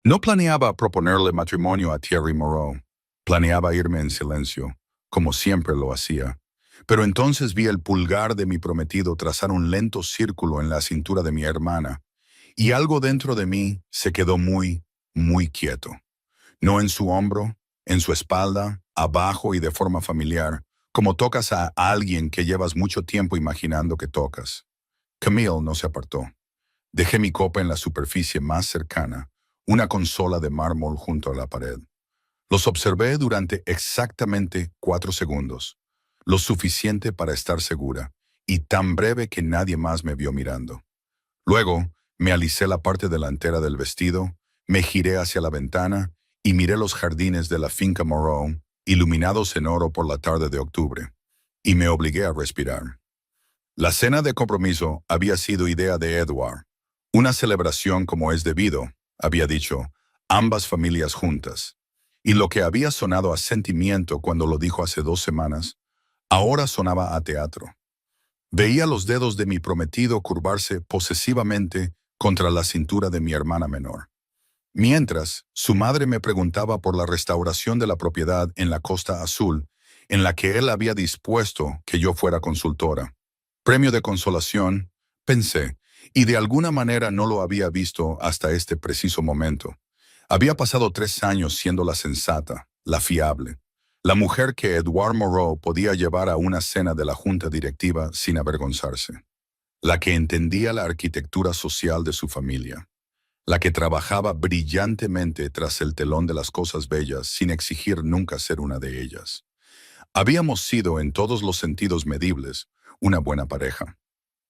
No planeaba proponerle matrimonio a Thierry Moreau. Planeaba irme en silencio, como siempre lo hacía. Pero entonces vi el pulgar de mi prometido trazar un lento círculo en la cintura de mi hermana, y algo dentro de mí se quedó muy, muy quieto. No en su hombro, en su espalda, abajo y de forma familiar, como tocas a alguien que llevas mucho tiempo imaginando que tocas. Camille no se apartó. Dejé mi copa en la superficie más cercana, una consola de mármol junto a la pared. Los observé durante exactamente 4 segundos, lo suficiente para estar segura, y tan breve que nadie más me vio mirando. Luego, me alicé la parte delantera del vestido, me giré hacia la ventana y miré los jardines de la finca Moreau, iluminados en oro por la tarde de octubre, y me obligué a respirar. La cena de compromiso había sido idea de Edward, una celebración como es debido, había dicho, ambas familias juntas. Y lo que había sonado a sentimiento cuando lo dijo hace 2 semanas, ahora sonaba a teatro. Veía los dedos de mi prometido curvarse posesivamente contra la cintura de mi hermana menor. Mientras, su madre me preguntaba por la restauración de la propiedad en la Costa Azul, en la que él había dispuesto que yo fuera consultora. Premio de consolación, pensé, y de alguna manera no lo había visto hasta este preciso momento. Había pasado 3 años siendo la sensata, la fiable, la mujer que Edward Moreau podía llevar a una cena de la junta directiva sin avergonzarse, la que entendía la arquitectura social de su familia, la que trabajaba brillantemente tras el telón de las cosas bellas sin exigir nunca ser una de ellas. Habíamos sido en todos los sentidos medibles una buena pareja.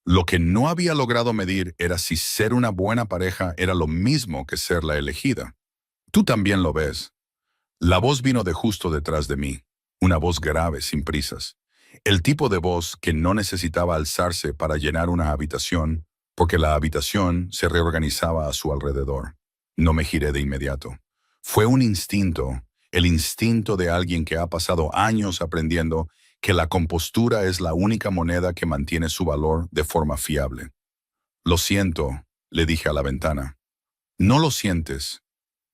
Lo que no había logrado medir era si ser una buena pareja era lo mismo que ser la elegida. Tú también lo ves. La voz vino de justo detrás de mí, una voz grave, sin prisas. El tipo de voz que no necesitaba alzarse para llenar una habitación, porque la habitación se reorganizaba a su alrededor. No me giré de inmediato. Fue un instinto, el instinto de alguien que ha pasado años aprendiendo que la compostura es la única moneda que mantiene su valor de forma fiable. Lo siento, le dije a la ventana. No lo sientes.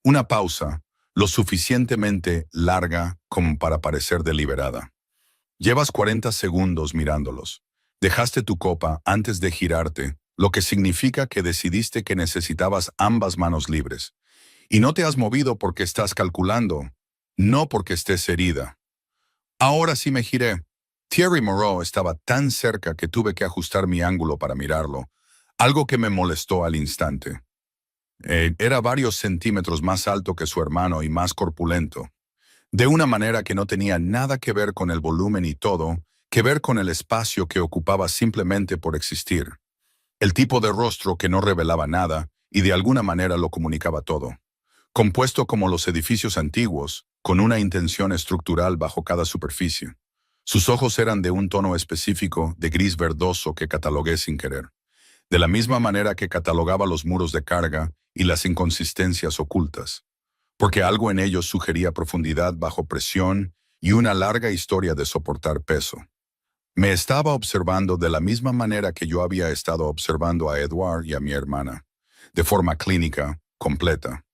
Una pausa, lo suficientemente larga como para parecer deliberada. Llevas 40 segundos mirándolos. Dejaste tu copa antes de girarte, lo que significa que decidiste que necesitabas ambas manos libres. Y no te has movido porque estás calculando, no porque estés herida. Ahora sí me giré. Thierry Moreau estaba tan cerca que tuve que ajustar mi ángulo para mirarlo, algo que me molestó al instante. Era varios centímetros más alto que su hermano y más corpulento, de una manera que no tenía nada que ver con el volumen y todo, que ver con el espacio que ocupaba simplemente por existir. El tipo de rostro que no revelaba nada y de alguna manera lo comunicaba todo. Compuesto como los edificios antiguos, con una intención estructural bajo cada superficie. Sus ojos eran de un tono específico de gris verdoso que catalogué sin querer, de la misma manera que catalogaba los muros de carga y las inconsistencias ocultas, porque algo en ellos sugería profundidad bajo presión y una larga historia de soportar peso. Me estaba observando de la misma manera que yo había estado observando a Edward y a mi hermana, de forma clínica, completa.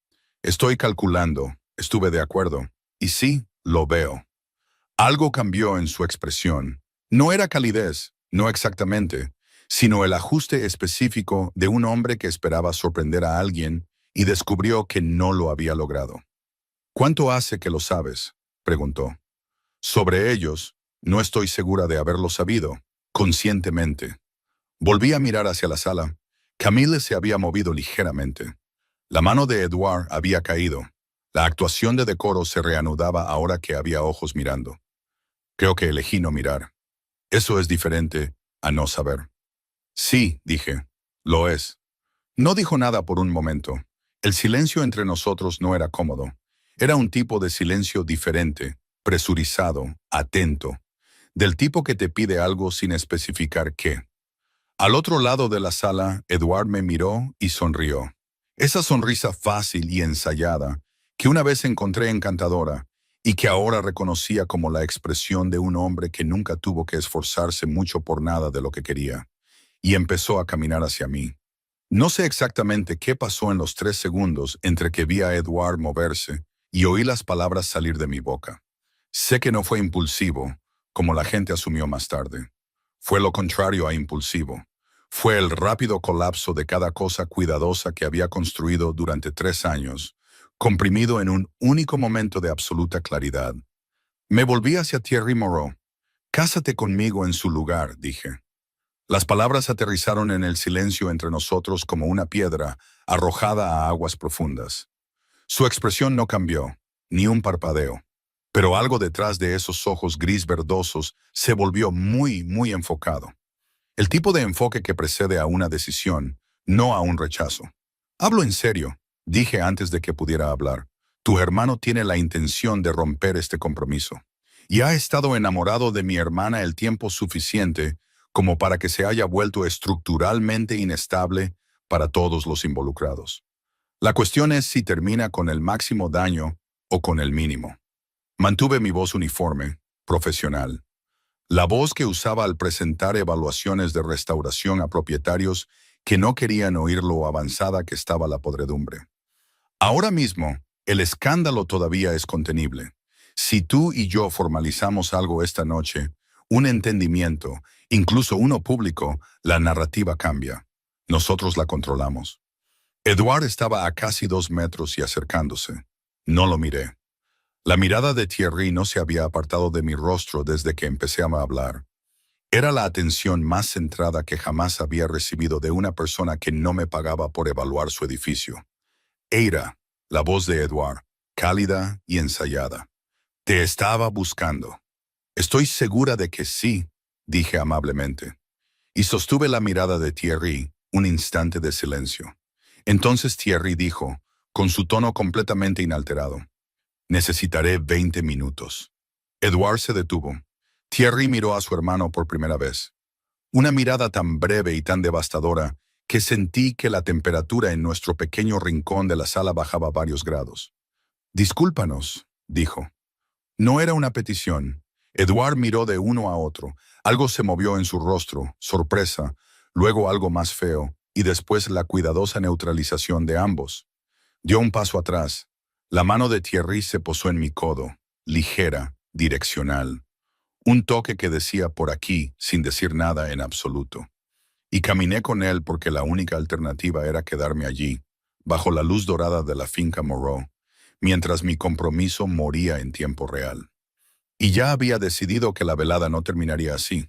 Estoy calculando, estuve de acuerdo, y sí, lo veo. Algo cambió en su expresión. No era calidez, no exactamente, sino el ajuste específico de un hombre que esperaba sorprender a alguien y descubrió que no lo había logrado. ¿Cuánto hace que lo sabes?, preguntó. Sobre ellos, no estoy segura de haberlo sabido, conscientemente. Volví a mirar hacia la sala. Camille se había movido ligeramente. La mano de Edward había caído. La actuación de decoro se reanudaba ahora que había ojos mirando. Creo que elegí no mirar. Eso es diferente a no saber. Sí, dije. Lo es. No dijo nada por un momento. El silencio entre nosotros no era cómodo. Era un tipo de silencio diferente, presurizado, atento, del tipo que te pide algo sin especificar qué. Al otro lado de la sala, Edward me miró y sonrió. Esa sonrisa fácil y ensayada, que una vez encontré encantadora y que ahora reconocía como la expresión de un hombre que nunca tuvo que esforzarse mucho por nada de lo que quería, y empezó a caminar hacia mí. No sé exactamente qué pasó en los 3 segundos entre que vi a Edward moverse y oí las palabras salir de mi boca. Sé que no fue impulsivo, como la gente asumió más tarde. Fue lo contrario a impulsivo. Fue el rápido colapso de cada cosa cuidadosa que había construido durante 3 años, comprimido en un único momento de absoluta claridad. Me volví hacia Thierry Moreau. «Cásate conmigo en su lugar», dije. Las palabras aterrizaron en el silencio entre nosotros como una piedra arrojada a aguas profundas. Su expresión no cambió, ni un parpadeo, pero algo detrás de esos ojos gris verdosos se volvió muy, muy enfocado. El tipo de enfoque que precede a una decisión, no a un rechazo. «Hablo en serio», dije antes de que pudiera hablar. «Tu hermano tiene la intención de romper este compromiso. Y ha estado enamorado de mi hermana el tiempo suficiente como para que se haya vuelto estructuralmente inestable para todos los involucrados. La cuestión es si termina con el máximo daño o con el mínimo». Mantuve mi voz uniforme, profesional. La voz que usaba al presentar evaluaciones de restauración a propietarios que no querían oír lo avanzada que estaba la podredumbre. Ahora mismo, el escándalo todavía es contenible. Si tú y yo formalizamos algo esta noche, un entendimiento, incluso uno público, la narrativa cambia. Nosotros la controlamos. Edward estaba a casi 2 metros y acercándose. No lo miré. La mirada de Thierry no se había apartado de mi rostro desde que empecé a hablar. Era la atención más centrada que jamás había recibido de una persona que no me pagaba por evaluar su edificio. Eira, la voz de Edward, cálida y ensayada. «Te estaba buscando». «Estoy segura de que sí», dije amablemente. Y sostuve la mirada de Thierry, un instante de silencio. Entonces Thierry dijo, con su tono completamente inalterado: «Necesitaré 20 minutos». Edward se detuvo. Thierry miró a su hermano por primera vez. Una mirada tan breve y tan devastadora que sentí que la temperatura en nuestro pequeño rincón de la sala bajaba varios grados. «Discúlpanos», dijo. No era una petición. Edward miró de uno a otro. Algo se movió en su rostro, sorpresa, luego algo más feo, y después la cuidadosa neutralización de ambos. Dio un paso atrás. La mano de Thierry se posó en mi codo, ligera, direccional. Un toque que decía «por aquí», sin decir nada en absoluto. Y caminé con él porque la única alternativa era quedarme allí, bajo la luz dorada de la finca Moreau, mientras mi compromiso moría en tiempo real. Y ya había decidido que la velada no terminaría así.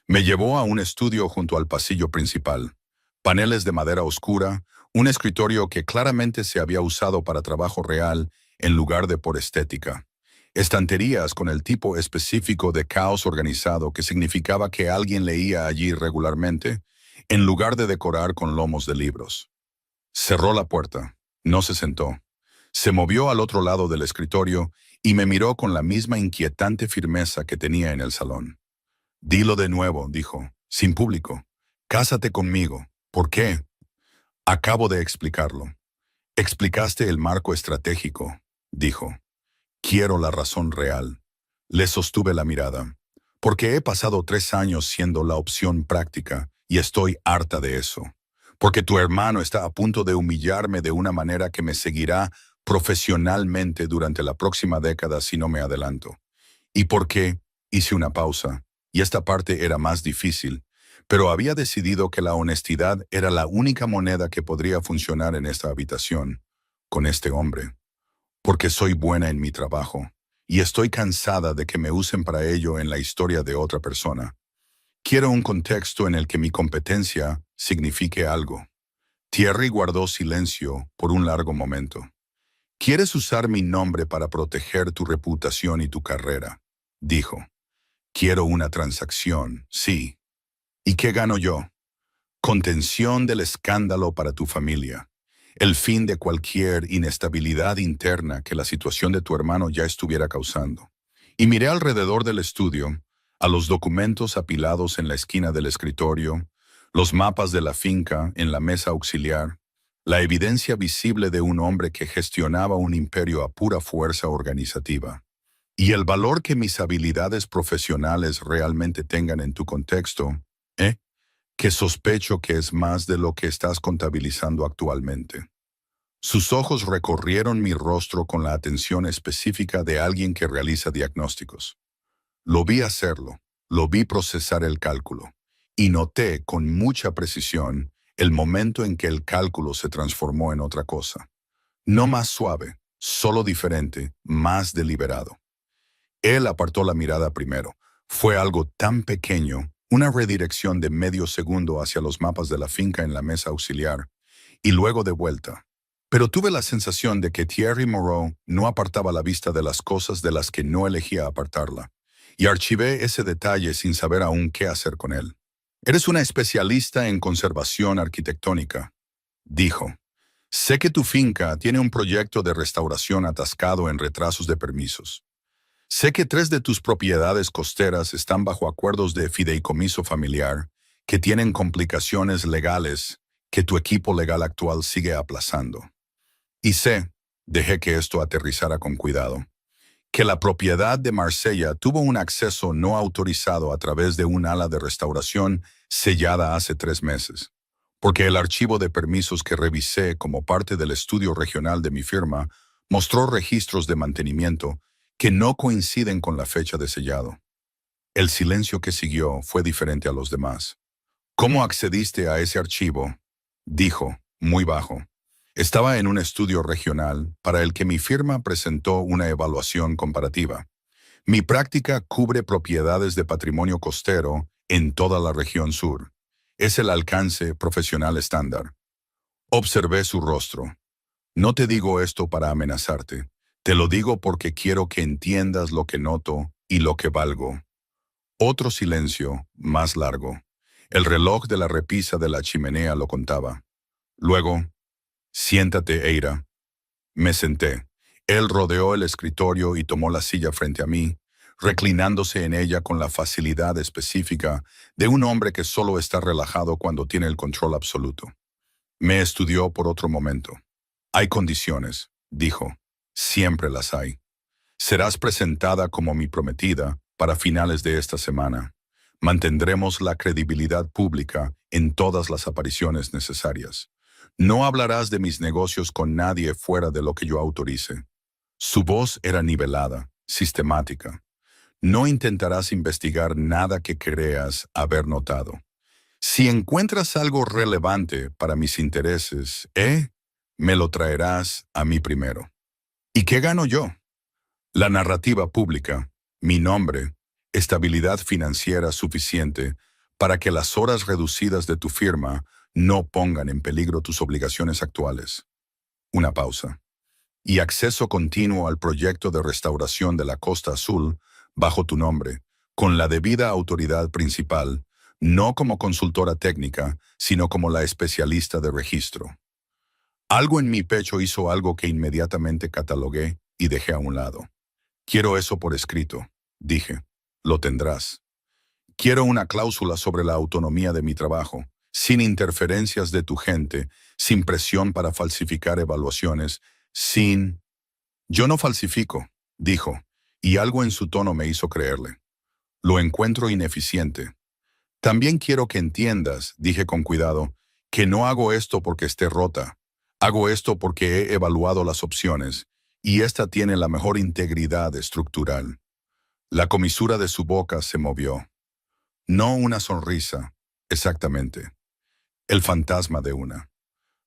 Me llevó a un estudio junto al pasillo principal. Paneles de madera oscura, un escritorio que claramente se había usado para trabajo real en lugar de por estética. Estanterías con el tipo específico de caos organizado que significaba que alguien leía allí regularmente, en lugar de decorar con lomos de libros. Cerró la puerta. No se sentó. Se movió al otro lado del escritorio y me miró con la misma inquietante firmeza que tenía en el salón. «Dilo de nuevo», dijo, «sin público. Cásate conmigo». «¿Por qué?» «Acabo de explicarlo». «Explicaste el marco estratégico», dijo. «Quiero la razón real». Le sostuve la mirada. «Porque he pasado 3 años siendo la opción práctica y estoy harta de eso. Porque tu hermano está a punto de humillarme de una manera que me seguirá profesionalmente durante la próxima década si no me adelanto. Y porque hice una pausa, y esta parte era más difícil, pero había decidido que la honestidad era la única moneda que podría funcionar en esta habitación, con este hombre. Porque soy buena en mi trabajo, y estoy cansada de que me usen para ello en la historia de otra persona. Quiero un contexto en el que mi competencia signifique algo». Thierry guardó silencio por un largo momento. «¿Quieres usar mi nombre para proteger tu reputación y tu carrera?», dijo. «Quiero una transacción, sí. ¿Y qué gano yo? Contención del escándalo para tu familia. El fin de cualquier inestabilidad interna que la situación de tu hermano ya estuviera causando». Y miré alrededor del estudio, a los documentos apilados en la esquina del escritorio, los mapas de la finca en la mesa auxiliar, la evidencia visible de un hombre que gestionaba un imperio a pura fuerza organizativa. Y el valor que mis habilidades profesionales realmente tengan en tu contexto, ¿eh? que sospecho que es más de lo que estás contabilizando actualmente. Sus ojos recorrieron mi rostro con la atención específica de alguien que realiza diagnósticos. Lo vi hacerlo, lo vi procesar el cálculo, y noté con mucha precisión el momento en que el cálculo se transformó en otra cosa. No más suave, solo diferente, más deliberado. Él apartó la mirada primero. Fue algo tan pequeño, una redirección de medio segundo hacia los mapas de la finca en la mesa auxiliar, y luego de vuelta. Pero tuve la sensación de que Thierry Moreau no apartaba la vista de las cosas de las que no elegía apartarla, y archivé ese detalle sin saber aún qué hacer con él. Eres una especialista en conservación arquitectónica, dijo. Sé que tu finca tiene un proyecto de restauración atascado en retrasos de permisos. Sé que 3 de tus propiedades costeras están bajo acuerdos de fideicomiso familiar que tienen complicaciones legales que tu equipo legal actual sigue aplazando. Y sé, dejé que esto aterrizara con cuidado, que la propiedad de Marsella tuvo un acceso no autorizado a través de un ala de restauración sellada hace 3 meses, porque el archivo de permisos que revisé como parte del estudio regional de mi firma mostró registros de mantenimiento que no coinciden con la fecha de sellado. El silencio que siguió fue diferente a los demás. ¿Cómo accediste a ese archivo? Dijo, muy bajo. Estaba en un estudio regional para el que mi firma presentó una evaluación comparativa. Mi práctica cubre propiedades de patrimonio costero en toda la región sur. Es el alcance profesional estándar. Observé su rostro. No te digo esto para amenazarte. Te lo digo porque quiero que entiendas lo que noto y lo que valgo. Otro silencio, más largo. El reloj de la repisa de la chimenea lo contaba. Luego, siéntate, Eira. Me senté. Él rodeó el escritorio y tomó la silla frente a mí, reclinándose en ella con la facilidad específica de un hombre que solo está relajado cuando tiene el control absoluto. Me estudió por otro momento. Hay condiciones, dijo. Siempre las hay. Serás presentada como mi prometida para finales de esta semana. Mantendremos la credibilidad pública en todas las apariciones necesarias. No hablarás de mis negocios con nadie fuera de lo que yo autorice. Su voz era nivelada, sistemática. No intentarás investigar nada que creas haber notado. Si encuentras algo relevante para mis intereses, me lo traerás a mí primero. ¿Y qué gano yo? La narrativa pública, mi nombre, estabilidad financiera suficiente para que las horas reducidas de tu firma no pongan en peligro tus obligaciones actuales. Una pausa. Y acceso continuo al proyecto de restauración de la Costa Azul bajo tu nombre, con la debida autoridad principal, no como consultora técnica, sino como la especialista de registro. Algo en mi pecho hizo algo que inmediatamente catalogué y dejé a un lado. Quiero eso por escrito, dije. Lo tendrás. Quiero una cláusula sobre la autonomía de mi trabajo, sin interferencias de tu gente, sin presión para falsificar evaluaciones, sin... Yo no falsifico, dijo, y algo en su tono me hizo creerle. Lo encuentro ineficiente. También quiero que entiendas, dije con cuidado, que no hago esto porque esté rota. Hago esto porque he evaluado las opciones, y esta tiene la mejor integridad estructural. La comisura de su boca se movió. No una sonrisa, exactamente. El fantasma de una.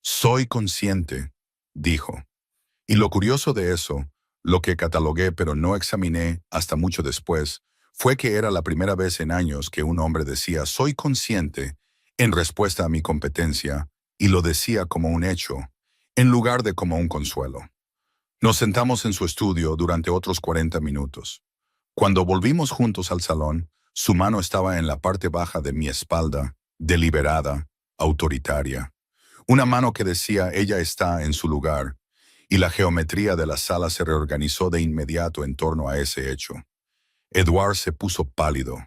Soy consciente, dijo. Y lo curioso de eso, lo que catalogué pero no examiné hasta mucho después, fue que era la primera vez en años que un hombre decía «soy consciente» en respuesta a mi competencia, y lo decía como un hecho, en lugar de como un consuelo. Nos sentamos en su estudio durante otros 40 minutos. Cuando volvimos juntos al salón, su mano estaba en la parte baja de mi espalda, deliberada, autoritaria. Una mano que decía «ella está en su lugar», y la geometría de la sala se reorganizó de inmediato en torno a ese hecho. Edouard se puso pálido.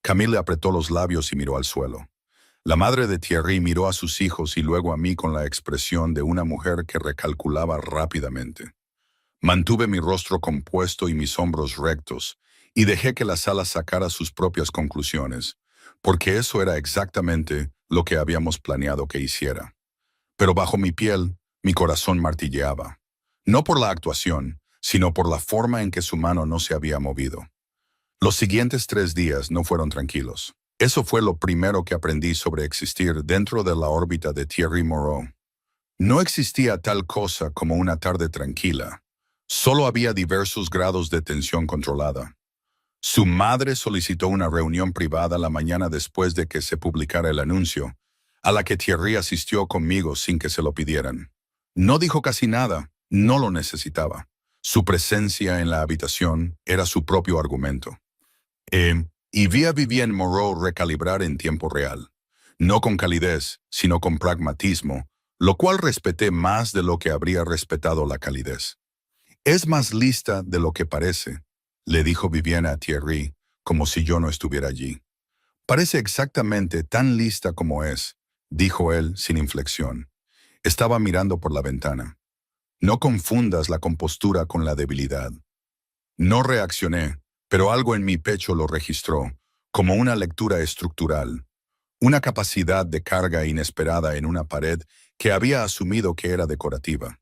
Camille apretó los labios y miró al suelo. La madre de Thierry miró a sus hijos y luego a mí con la expresión de una mujer que recalculaba rápidamente. Mantuve mi rostro compuesto y mis hombros rectos, y dejé que la sala sacara sus propias conclusiones, porque eso era exactamente lo que habíamos planeado que hiciera. Pero bajo mi piel, mi corazón martilleaba. No por la actuación, sino por la forma en que su mano no se había movido. Los siguientes 3 días no fueron tranquilos. Eso fue lo primero que aprendí sobre existir dentro de la órbita de Thierry Moreau. No existía tal cosa como una tarde tranquila. Solo había diversos grados de tensión controlada. Su madre solicitó una reunión privada la mañana después de que se publicara el anuncio, a la que Thierry asistió conmigo sin que se lo pidieran. No dijo casi nada, no lo necesitaba. Su presencia en la habitación era su propio argumento. Y vi a Vivienne Moreau recalibrar en tiempo real. No con calidez, sino con pragmatismo, lo cual respeté más de lo que habría respetado la calidez. Es más lista de lo que parece, le dijo Vivienne a Thierry, como si yo no estuviera allí. Parece exactamente tan lista como es, dijo él sin inflexión. Estaba mirando por la ventana. No confundas la compostura con la debilidad. No reaccioné, pero algo en mi pecho lo registró, como una lectura estructural, una capacidad de carga inesperada en una pared que había asumido que era decorativa.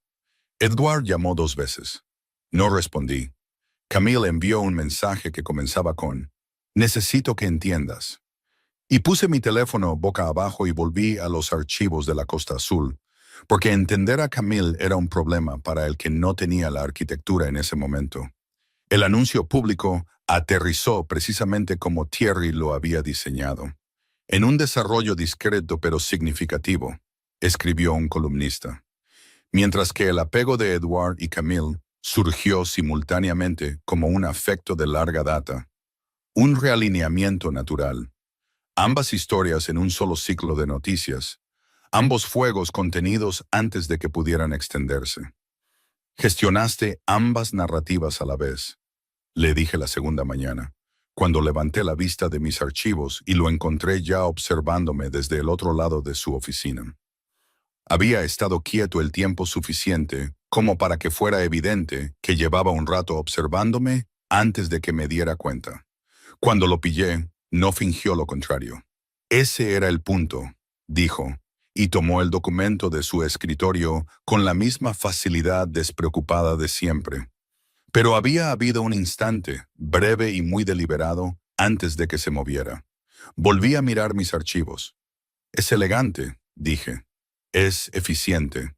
Edward llamó 2 veces. No respondí. Camille envió un mensaje que comenzaba con «Necesito que entiendas». Y puse mi teléfono boca abajo y volví a los archivos de la Costa Azul, porque entender a Camille era un problema para el que no tenía la arquitectura en ese momento. El anuncio público aterrizó precisamente como Thierry lo había diseñado. En un desarrollo discreto pero significativo, escribió un columnista. Mientras que el apego de Edward y Camille surgió simultáneamente como un afecto de larga data, un realineamiento natural. Ambas historias en un solo ciclo de noticias, ambos fuegos contenidos antes de que pudieran extenderse. Gestionaste ambas narrativas a la vez, le dije la segunda mañana, cuando levanté la vista de mis archivos y lo encontré ya observándome desde el otro lado de su oficina. Había estado quieto el tiempo suficiente como para que fuera evidente que llevaba un rato observándome antes de que me diera cuenta. Cuando lo pillé, no fingió lo contrario. Ese era el punto, dijo, y tomó el documento de su escritorio con la misma facilidad despreocupada de siempre. Pero había habido un instante, breve y muy deliberado, antes de que se moviera. Volví a mirar mis archivos. Es elegante, dije. Es eficiente.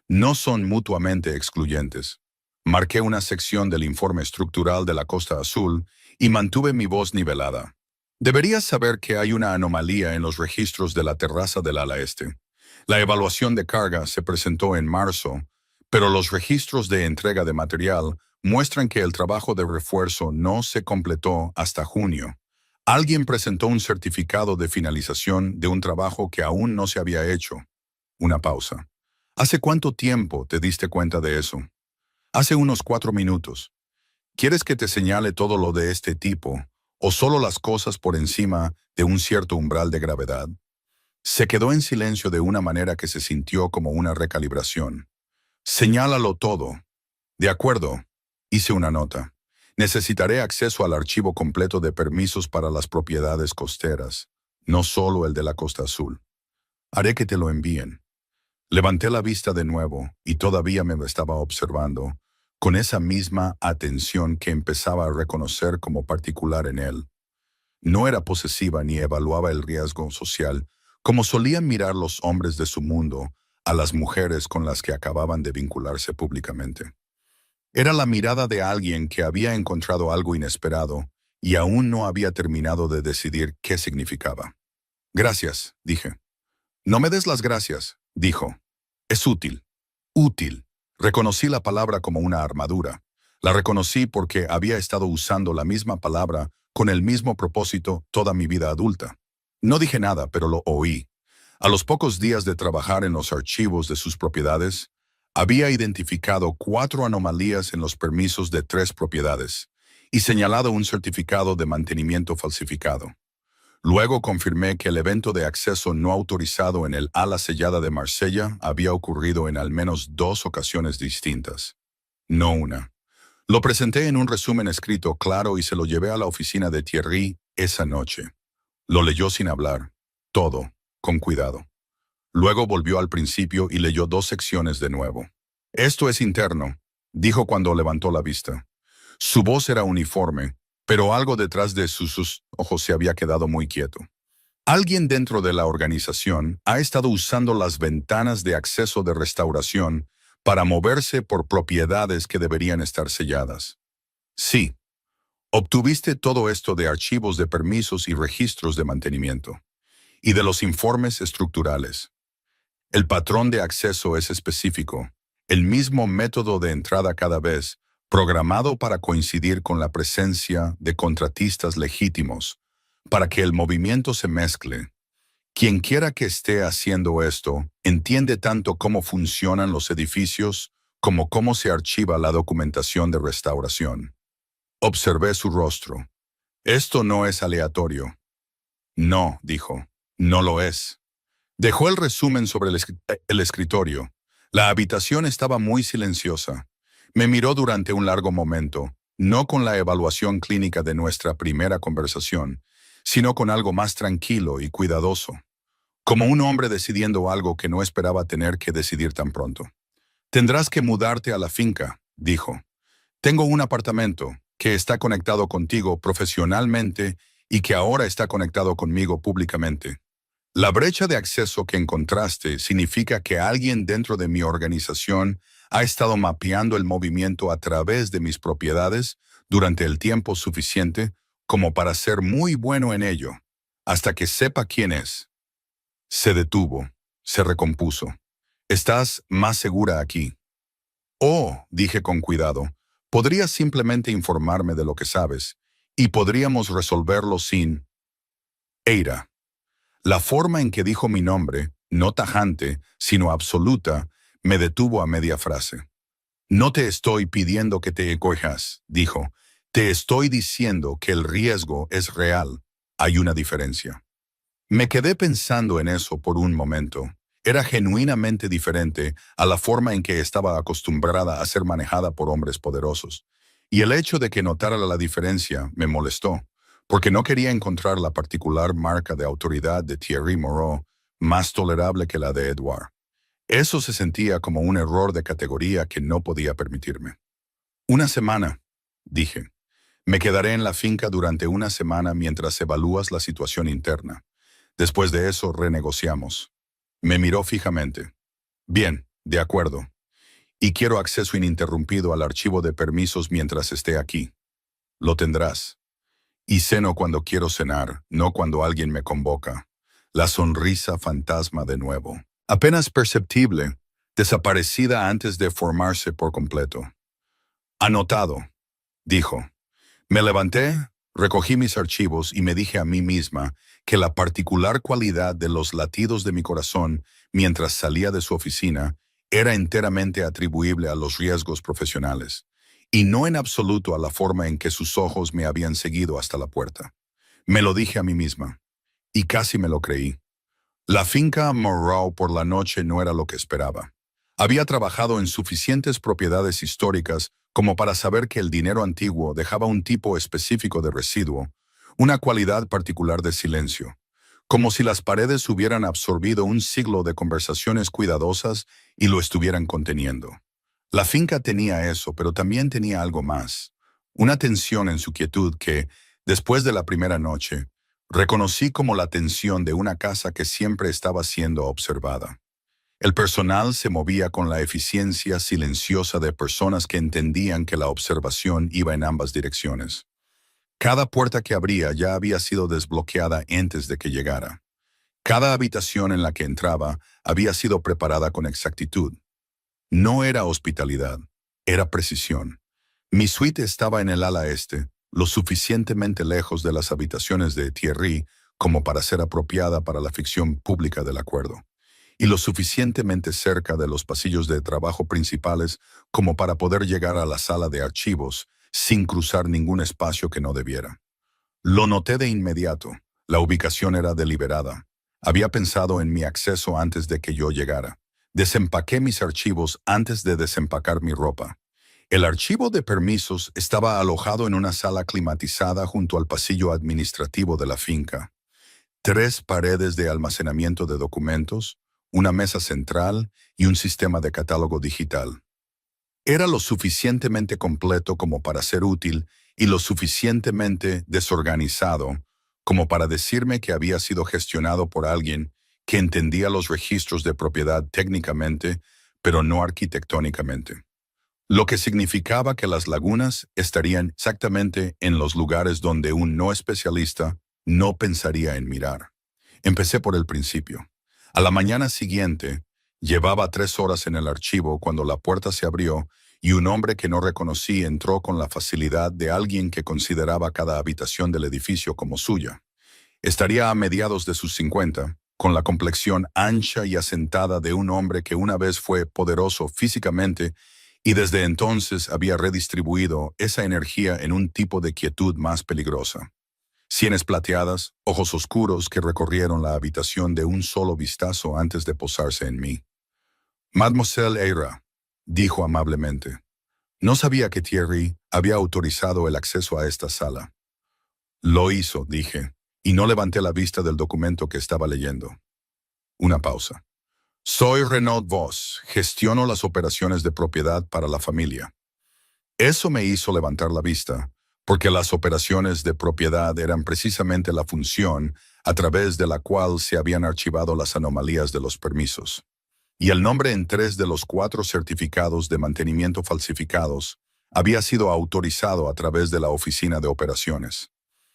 No son mutuamente excluyentes. Marqué una sección del informe estructural de la Costa Azul y mantuve mi voz nivelada. Deberías saber que hay una anomalía en los registros de la terraza del ala este. La evaluación de carga se presentó en marzo, pero los registros de entrega de material muestran que el trabajo de refuerzo no se completó hasta junio. Alguien presentó un certificado de finalización de un trabajo que aún no se había hecho. Una pausa. ¿Hace cuánto tiempo te diste cuenta de eso? Hace unos 4 minutos. ¿Quieres que te señale todo lo de este tipo, o solo las cosas por encima de un cierto umbral de gravedad? Se quedó en silencio de una manera que se sintió como una recalibración. Señálalo todo. De acuerdo. Hice una nota. Necesitaré acceso al archivo completo de permisos para las propiedades costeras, no solo el de la Costa Azul. Haré que te lo envíen. Levanté la vista de nuevo y todavía me estaba observando, con esa misma atención que empezaba a reconocer como particular en él. No era posesiva ni evaluaba el riesgo social, como solían mirar los hombres de su mundo a las mujeres con las que acababan de vincularse públicamente. Era la mirada de alguien que había encontrado algo inesperado y aún no había terminado de decidir qué significaba. Gracias, dije. No me des las gracias, dijo. Es útil. Útil. Reconocí la palabra como una armadura. La reconocí porque había estado usando la misma palabra con el mismo propósito toda mi vida adulta. No dije nada, pero lo oí. A los pocos días de trabajar en los archivos de sus propiedades, había identificado 4 anomalías en los permisos de 3 propiedades y señalado un certificado de mantenimiento falsificado. Luego confirmé que el evento de acceso no autorizado en el ala sellada de Marsella había ocurrido en al menos 2 ocasiones distintas, no una. Lo presenté en un resumen escrito claro y se lo llevé a la oficina de Thierry esa noche. Lo leyó sin hablar, todo, con cuidado. Luego volvió al principio y leyó 2 secciones de nuevo. Esto es interno, dijo cuando levantó la vista. Su voz era uniforme, pero algo detrás de sus ojos se había quedado muy quieto. Alguien dentro de la organización ha estado usando las ventanas de acceso de restauración para moverse por propiedades que deberían estar selladas. Sí, obtuviste todo esto de archivos de permisos y registros de mantenimiento, y de los informes estructurales. El patrón de acceso es específico, el mismo método de entrada cada vez, programado para coincidir con la presencia de contratistas legítimos, para que el movimiento se mezcle. Quien quiera que esté haciendo esto, entiende tanto cómo funcionan los edificios como cómo se archiva la documentación de restauración. Observé su rostro. Esto no es aleatorio. No, dijo, no lo es. Dejó el resumen sobre el escritorio. La habitación estaba muy silenciosa. Me miró durante un largo momento, no con la evaluación clínica de nuestra primera conversación, sino con algo más tranquilo y cuidadoso, como un hombre decidiendo algo que no esperaba tener que decidir tan pronto. Tendrás que mudarte a la finca, dijo. Tengo un apartamento que está conectado contigo profesionalmente y que ahora está conectado conmigo públicamente. La brecha de acceso que encontraste significa que alguien dentro de mi organización ha estado mapeando el movimiento a través de mis propiedades durante el tiempo suficiente como para ser muy bueno en ello, hasta que sepa quién es. Se detuvo, se recompuso. Estás más segura aquí. Oh, dije con cuidado, podrías simplemente informarme de lo que sabes, y podríamos resolverlo sin Eira. La forma en que dijo mi nombre, no tajante, sino absoluta, me detuvo a media frase. No te estoy pidiendo que te cojas, dijo. Te estoy diciendo que el riesgo es real. Hay una diferencia. Me quedé pensando en eso por un momento. Era genuinamente diferente a la forma en que estaba acostumbrada a ser manejada por hombres poderosos. Y el hecho de que notara la diferencia me molestó, porque no quería encontrar la particular marca de autoridad de Thierry Moreau más tolerable que la de Edward. Eso se sentía como un error de categoría que no podía permitirme. Una semana, dije. Me quedaré en la finca durante una semana mientras evalúas la situación interna. Después de eso renegociamos. Me miró fijamente. Bien, de acuerdo. Y quiero acceso ininterrumpido al archivo de permisos mientras esté aquí. Lo tendrás. Y ceno cuando quiero cenar, no cuando alguien me convoca. La sonrisa fantasma de nuevo. Apenas perceptible, desaparecida antes de formarse por completo. Anotado, dijo. Me levanté, recogí mis archivos y me dije a mí misma que la particular cualidad de los latidos de mi corazón mientras salía de su oficina era enteramente atribuible a los riesgos profesionales, y no en absoluto a la forma en que sus ojos me habían seguido hasta la puerta. Me lo dije a mí misma, y casi me lo creí. La finca Moreau por la noche no era lo que esperaba. Había trabajado en suficientes propiedades históricas como para saber que el dinero antiguo dejaba un tipo específico de residuo, una cualidad particular de silencio, como si las paredes hubieran absorbido un siglo de conversaciones cuidadosas y lo estuvieran conteniendo. La finca tenía eso, pero también tenía algo más, una tensión en su quietud que, después de la primera noche, reconocí como la tensión de una casa que siempre estaba siendo observada. El personal se movía con la eficiencia silenciosa de personas que entendían que la observación iba en ambas direcciones. Cada puerta que abría ya había sido desbloqueada antes de que llegara. Cada habitación en la que entraba había sido preparada con exactitud. No era hospitalidad, era precisión. Mi suite estaba en el ala este, lo suficientemente lejos de las habitaciones de Thierry como para ser apropiada para la ficción pública del acuerdo, y lo suficientemente cerca de los pasillos de trabajo principales como para poder llegar a la sala de archivos sin cruzar ningún espacio que no debiera. Lo noté de inmediato. La ubicación era deliberada. Había pensado en mi acceso antes de que yo llegara. Desempaqué mis archivos antes de desempacar mi ropa. El archivo de permisos estaba alojado en una sala climatizada junto al pasillo administrativo de la finca. 3 paredes de almacenamiento de documentos, una mesa central y un sistema de catálogo digital. Era lo suficientemente completo como para ser útil y lo suficientemente desorganizado como para decirme que había sido gestionado por alguien que entendía los registros de propiedad técnicamente, pero no arquitectónicamente. Lo que significaba que las lagunas estarían exactamente en los lugares donde un no especialista no pensaría en mirar. Empecé por el principio. A la mañana siguiente, llevaba 3 horas en el archivo cuando la puerta se abrió y un hombre que no reconocí entró con la facilidad de alguien que consideraba cada habitación del edificio como suya. Estaría a mediados de sus 50, con la complexión ancha y asentada de un hombre que una vez fue poderoso físicamente y desde entonces había redistribuido esa energía en un tipo de quietud más peligrosa. Sienes plateadas, ojos oscuros que recorrieron la habitación de un solo vistazo antes de posarse en mí. Mademoiselle Eyra, dijo amablemente. No sabía que Thierry había autorizado el acceso a esta sala. Lo hizo, dije, y no levanté la vista del documento que estaba leyendo. Una pausa. Soy Renaud Vos, gestiono las operaciones de propiedad para la familia. Eso me hizo levantar la vista, porque las operaciones de propiedad eran precisamente la función a través de la cual se habían archivado las anomalías de los permisos. Y el nombre en 3 de los 4 certificados de mantenimiento falsificados había sido autorizado a través de la oficina de operaciones.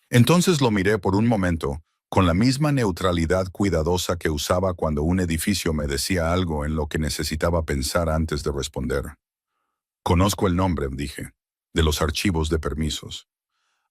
Entonces lo miré por un momento, con la misma neutralidad cuidadosa que usaba cuando un edificio me decía algo en lo que necesitaba pensar antes de responder. Conozco el nombre, dije, de los archivos de permisos.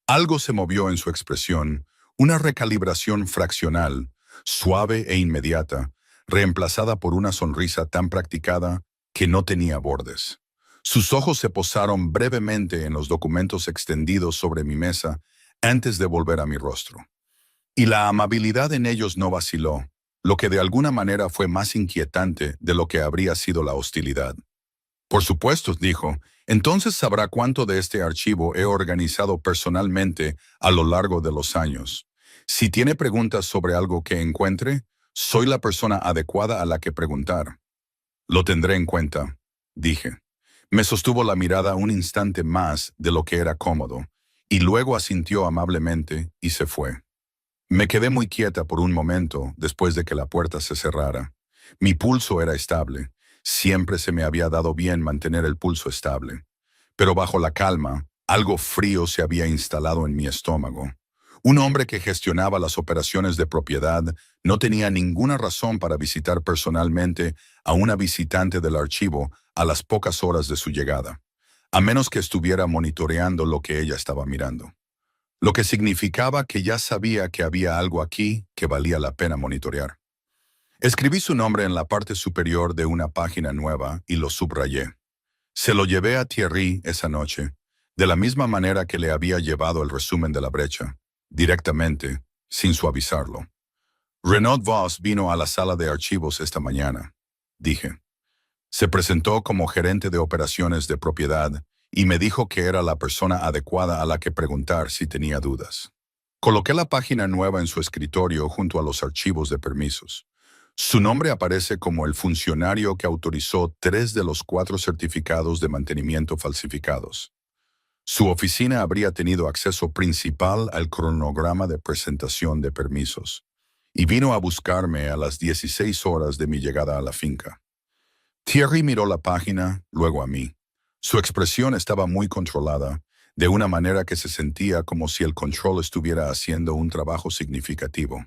Algo se movió en su expresión, una recalibración fraccional, suave e inmediata, reemplazada por una sonrisa tan practicada que no tenía bordes. Sus ojos se posaron brevemente en los documentos extendidos sobre mi mesa antes de volver a mi rostro. Y la amabilidad en ellos no vaciló, lo que de alguna manera fue más inquietante de lo que habría sido la hostilidad. Por supuesto, dijo, entonces sabrá cuánto de este archivo he organizado personalmente a lo largo de los años. Si tiene preguntas sobre algo que encuentre, soy la persona adecuada a la que preguntar. Lo tendré en cuenta, dije. Me sostuvo la mirada un instante más de lo que era cómodo, y luego asintió amablemente y se fue. Me quedé muy quieta por un momento después de que la puerta se cerrara. Mi pulso era estable. Siempre se me había dado bien mantener el pulso estable. Pero bajo la calma, algo frío se había instalado en mi estómago. Un hombre que gestionaba las operaciones de propiedad no tenía ninguna razón para visitar personalmente a una visitante del archivo a las pocas horas de su llegada, a menos que estuviera monitoreando lo que ella estaba mirando. Lo que significaba que ya sabía que había algo aquí que valía la pena monitorear. Escribí su nombre en la parte superior de una página nueva y lo subrayé. Se lo llevé a Thierry esa noche, de la misma manera que le había llevado el resumen de la brecha, directamente, sin suavizarlo. Renaud Vos vino a la sala de archivos esta mañana, dije. Se presentó como gerente de operaciones de propiedad y me dijo que era la persona adecuada a la que preguntar si tenía dudas. Coloqué la página nueva en su escritorio junto a los archivos de permisos. Su nombre aparece como el funcionario que autorizó 3 de los 4 certificados de mantenimiento falsificados. Su oficina habría tenido acceso principal al cronograma de presentación de permisos, y vino a buscarme a las 16 horas de mi llegada a la finca. Thierry miró la página, luego a mí. Su expresión estaba muy controlada, de una manera que se sentía como si el control estuviera haciendo un trabajo significativo.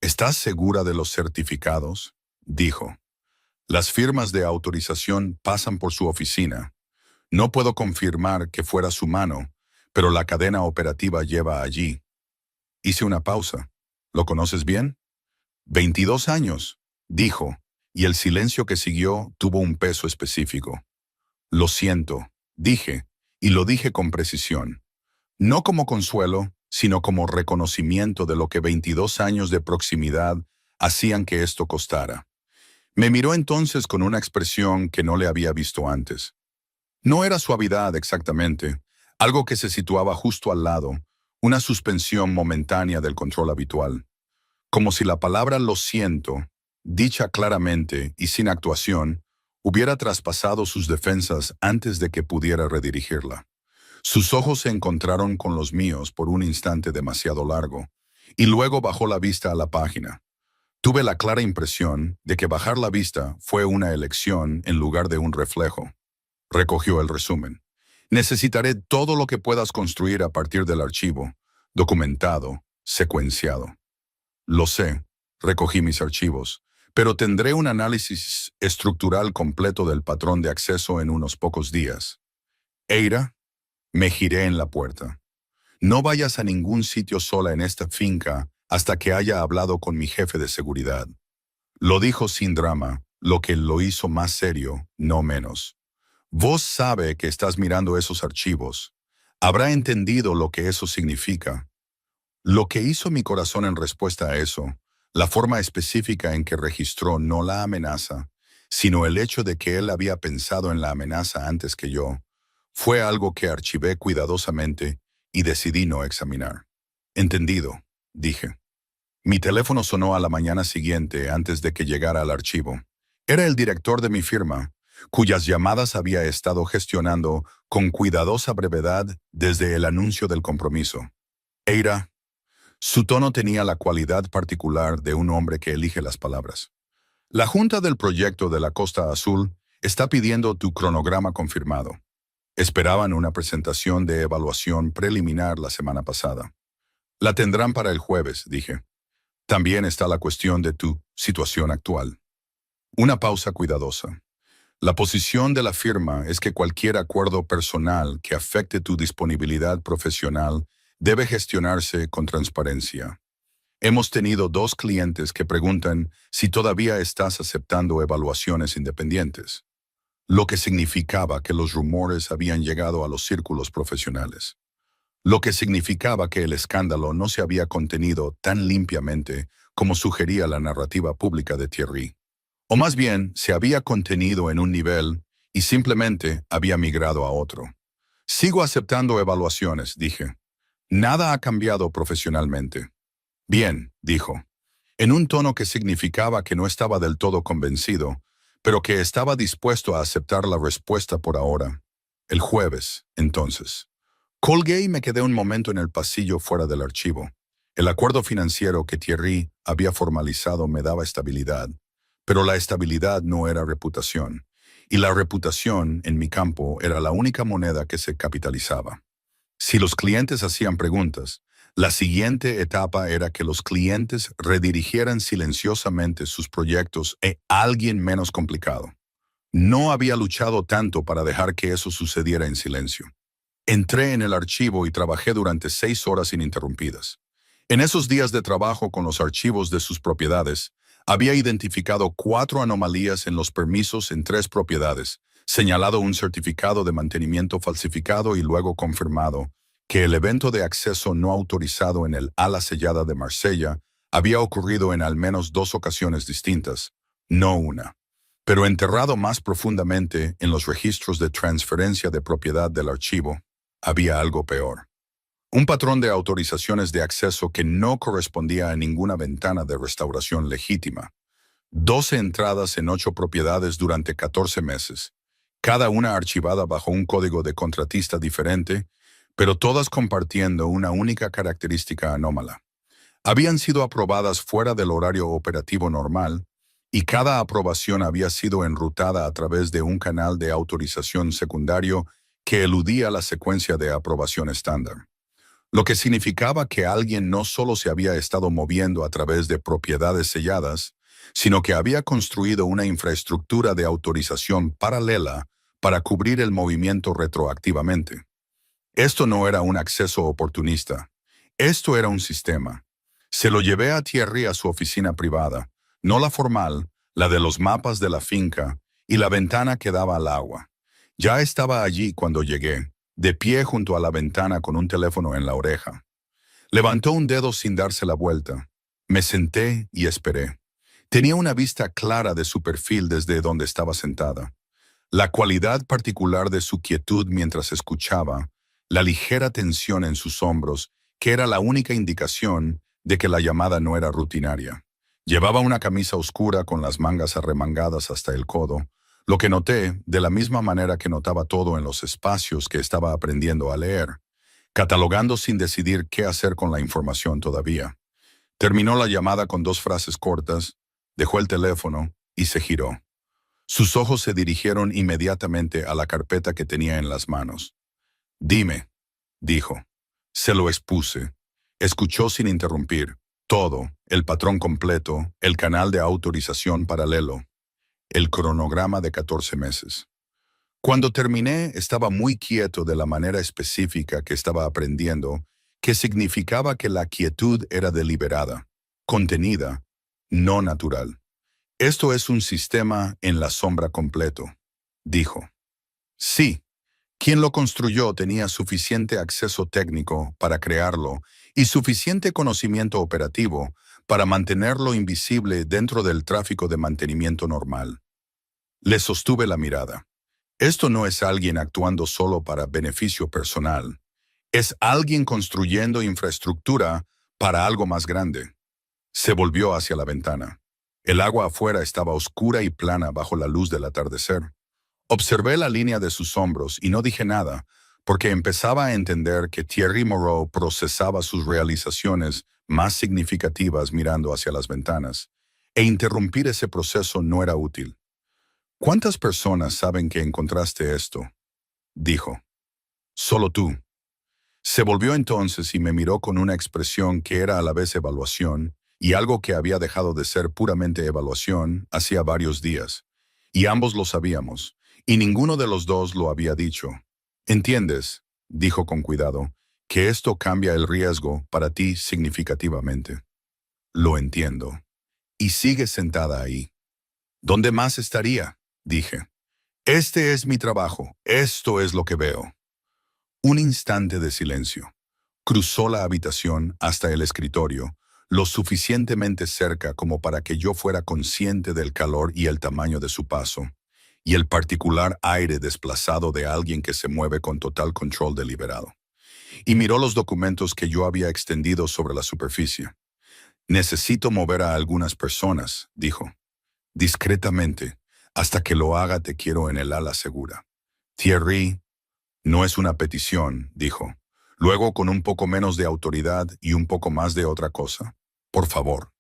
¿Estás segura de los certificados?, dijo. Las firmas de autorización pasan por su oficina. No puedo confirmar que fuera su mano, pero la cadena operativa lleva allí. Hice una pausa. ¿Lo conoces bien? 22 años, dijo, y el silencio que siguió tuvo un peso específico. Lo siento, dije, y lo dije con precisión. No como consuelo, sino como reconocimiento de lo que 22 años de proximidad hacían que esto costara. Me miró entonces con una expresión que no le había visto antes. No era suavidad exactamente, algo que se situaba justo al lado, una suspensión momentánea del control habitual. como si la palabra lo siento, dicha claramente y sin actuación, hubiera traspasado sus defensas antes de que pudiera redirigirla. Sus ojos se encontraron con los míos por un instante demasiado largo, y luego bajó la vista a la página. Tuve la clara impresión de que bajar la vista fue una elección en lugar de un reflejo. Recogió el resumen. Necesitaré todo lo que puedas construir a partir del archivo, documentado, secuenciado. Lo sé, recogí mis archivos, pero tendré un análisis estructural completo del patrón de acceso en unos pocos días. Eira, me giré en la puerta. No vayas a ningún sitio sola en esta finca hasta que haya hablado con mi jefe de seguridad. Lo dijo sin drama, lo que lo hizo más serio, no menos. Vos sabe que estás mirando esos archivos. Habrá entendido lo que eso significa. Lo que hizo mi corazón en respuesta a eso, la forma específica en que registró no la amenaza, sino el hecho de que él había pensado en la amenaza antes que yo, fue algo que archivé cuidadosamente y decidí no examinar. Entendido, dije. Mi teléfono sonó a la mañana siguiente antes de que llegara al archivo. Era el director de mi firma, cuyas llamadas había estado gestionando con cuidadosa brevedad desde el anuncio del compromiso. Eira. Su tono tenía la cualidad particular de un hombre que elige las palabras. La Junta del Proyecto de la Costa Azul está pidiendo tu cronograma confirmado. Esperaban una presentación de evaluación preliminar la semana pasada. La tendrán para el jueves, dije. También está la cuestión de tu situación actual. Una pausa cuidadosa. La posición de la firma es que cualquier acuerdo personal que afecte tu disponibilidad profesional debe gestionarse con transparencia. Hemos tenido 2 clientes que preguntan si todavía estás aceptando evaluaciones independientes, lo que significaba que los rumores habían llegado a los círculos profesionales, lo que significaba que el escándalo no se había contenido tan limpiamente como sugería la narrativa pública de Thierry, o más bien se había contenido en un nivel y simplemente había migrado a otro. Sigo aceptando evaluaciones, dije. Nada ha cambiado profesionalmente. Bien, dijo, en un tono que significaba que no estaba del todo convencido, pero que estaba dispuesto a aceptar la respuesta por ahora. El jueves, entonces. Colgué y me quedé un momento en el pasillo fuera del archivo. El acuerdo financiero que Thierry había formalizado me daba estabilidad, pero la estabilidad no era reputación, y la reputación en mi campo era la única moneda que se capitalizaba. Si los clientes hacían preguntas, la siguiente etapa era que los clientes redirigieran silenciosamente sus proyectos a alguien menos complicado. No había luchado tanto para dejar que eso sucediera en silencio. Entré en el archivo y trabajé durante 6 horas ininterrumpidas. En esos días de trabajo con los archivos de sus propiedades, había identificado 4 anomalías en los permisos en 3 propiedades, señalado un certificado de mantenimiento falsificado y luego confirmado que el evento de acceso no autorizado en el ala sellada de Marsella había ocurrido en al menos 2 ocasiones distintas, no una, pero enterrado más profundamente en los registros de transferencia de propiedad del archivo, había algo peor. Un patrón de autorizaciones de acceso que no correspondía a ninguna ventana de restauración legítima. 12 entradas en 8 propiedades durante 14 meses, cada una archivada bajo un código de contratista diferente, pero todas compartiendo una única característica anómala. Habían sido aprobadas fuera del horario operativo normal, y cada aprobación había sido enrutada a través de un canal de autorización secundario que eludía la secuencia de aprobación estándar. Lo que significaba que alguien no solo se había estado moviendo a través de propiedades selladas, sino que había construido una infraestructura de autorización paralela para cubrir el movimiento retroactivamente. Esto no era un acceso oportunista. Esto era un sistema. Se lo llevé a Thierry a su oficina privada, no la formal, la de los mapas de la finca y la ventana que daba al agua. Ya estaba allí cuando llegué, de pie junto a la ventana con un teléfono en la oreja. Levantó un dedo sin darse la vuelta. Me senté y esperé. Tenía una vista clara de su perfil desde donde estaba sentada. La cualidad particular de su quietud mientras escuchaba, la ligera tensión en sus hombros, que era la única indicación de que la llamada no era rutinaria. Llevaba una camisa oscura con las mangas arremangadas hasta el codo, lo que noté de la misma manera que notaba todo en los espacios que estaba aprendiendo a leer, catalogando sin decidir qué hacer con la información todavía. Terminó la llamada con 2 frases cortas, dejó el teléfono y se giró. Sus ojos se dirigieron inmediatamente a la carpeta que tenía en las manos. «Dime», dijo. Se lo expuse. Escuchó sin interrumpir. Todo, el patrón completo, el canal de autorización paralelo, el cronograma de 14 meses. Cuando terminé, estaba muy quieto de la manera específica que estaba aprendiendo, que significaba que la quietud era deliberada, contenida, no natural. «Esto es un sistema en la sombra completo», dijo. «Sí». Quien lo construyó tenía suficiente acceso técnico para crearlo y suficiente conocimiento operativo para mantenerlo invisible dentro del tráfico de mantenimiento normal. Le sostuve la mirada. Esto no es alguien actuando solo para beneficio personal. Es alguien construyendo infraestructura para algo más grande. Se volvió hacia la ventana. El agua afuera estaba oscura y plana bajo la luz del atardecer. Observé la línea de sus hombros y no dije nada, porque empezaba a entender que Thierry Moreau procesaba sus realizaciones más significativas mirando hacia las ventanas, e interrumpir ese proceso no era útil. «¿Cuántas personas saben que encontraste esto?», dijo. «Solo tú». Se volvió entonces y me miró con una expresión que era a la vez evaluación y algo que había dejado de ser puramente evaluación hacía varios días. Y ambos lo sabíamos, y ninguno de los dos lo había dicho. «¿Entiendes?», dijo con cuidado, «que esto cambia el riesgo para ti significativamente». «Lo entiendo». «Y sigues sentada ahí». «¿Dónde más estaría?», dije. «Este es mi trabajo, esto es lo que veo». Un instante de silencio. Cruzó la habitación hasta el escritorio, lo suficientemente cerca como para que yo fuera consciente del calor y el tamaño de su paso, y el particular aire desplazado de alguien que se mueve con total control deliberado. Y miró los documentos que yo había extendido sobre la superficie. «Necesito mover a algunas personas», dijo. «Discretamente. Hasta que lo haga te quiero en el ala segura». «Thierry, no es una petición», dijo. Luego, con un poco menos de autoridad y un poco más de otra cosa. «Por favor».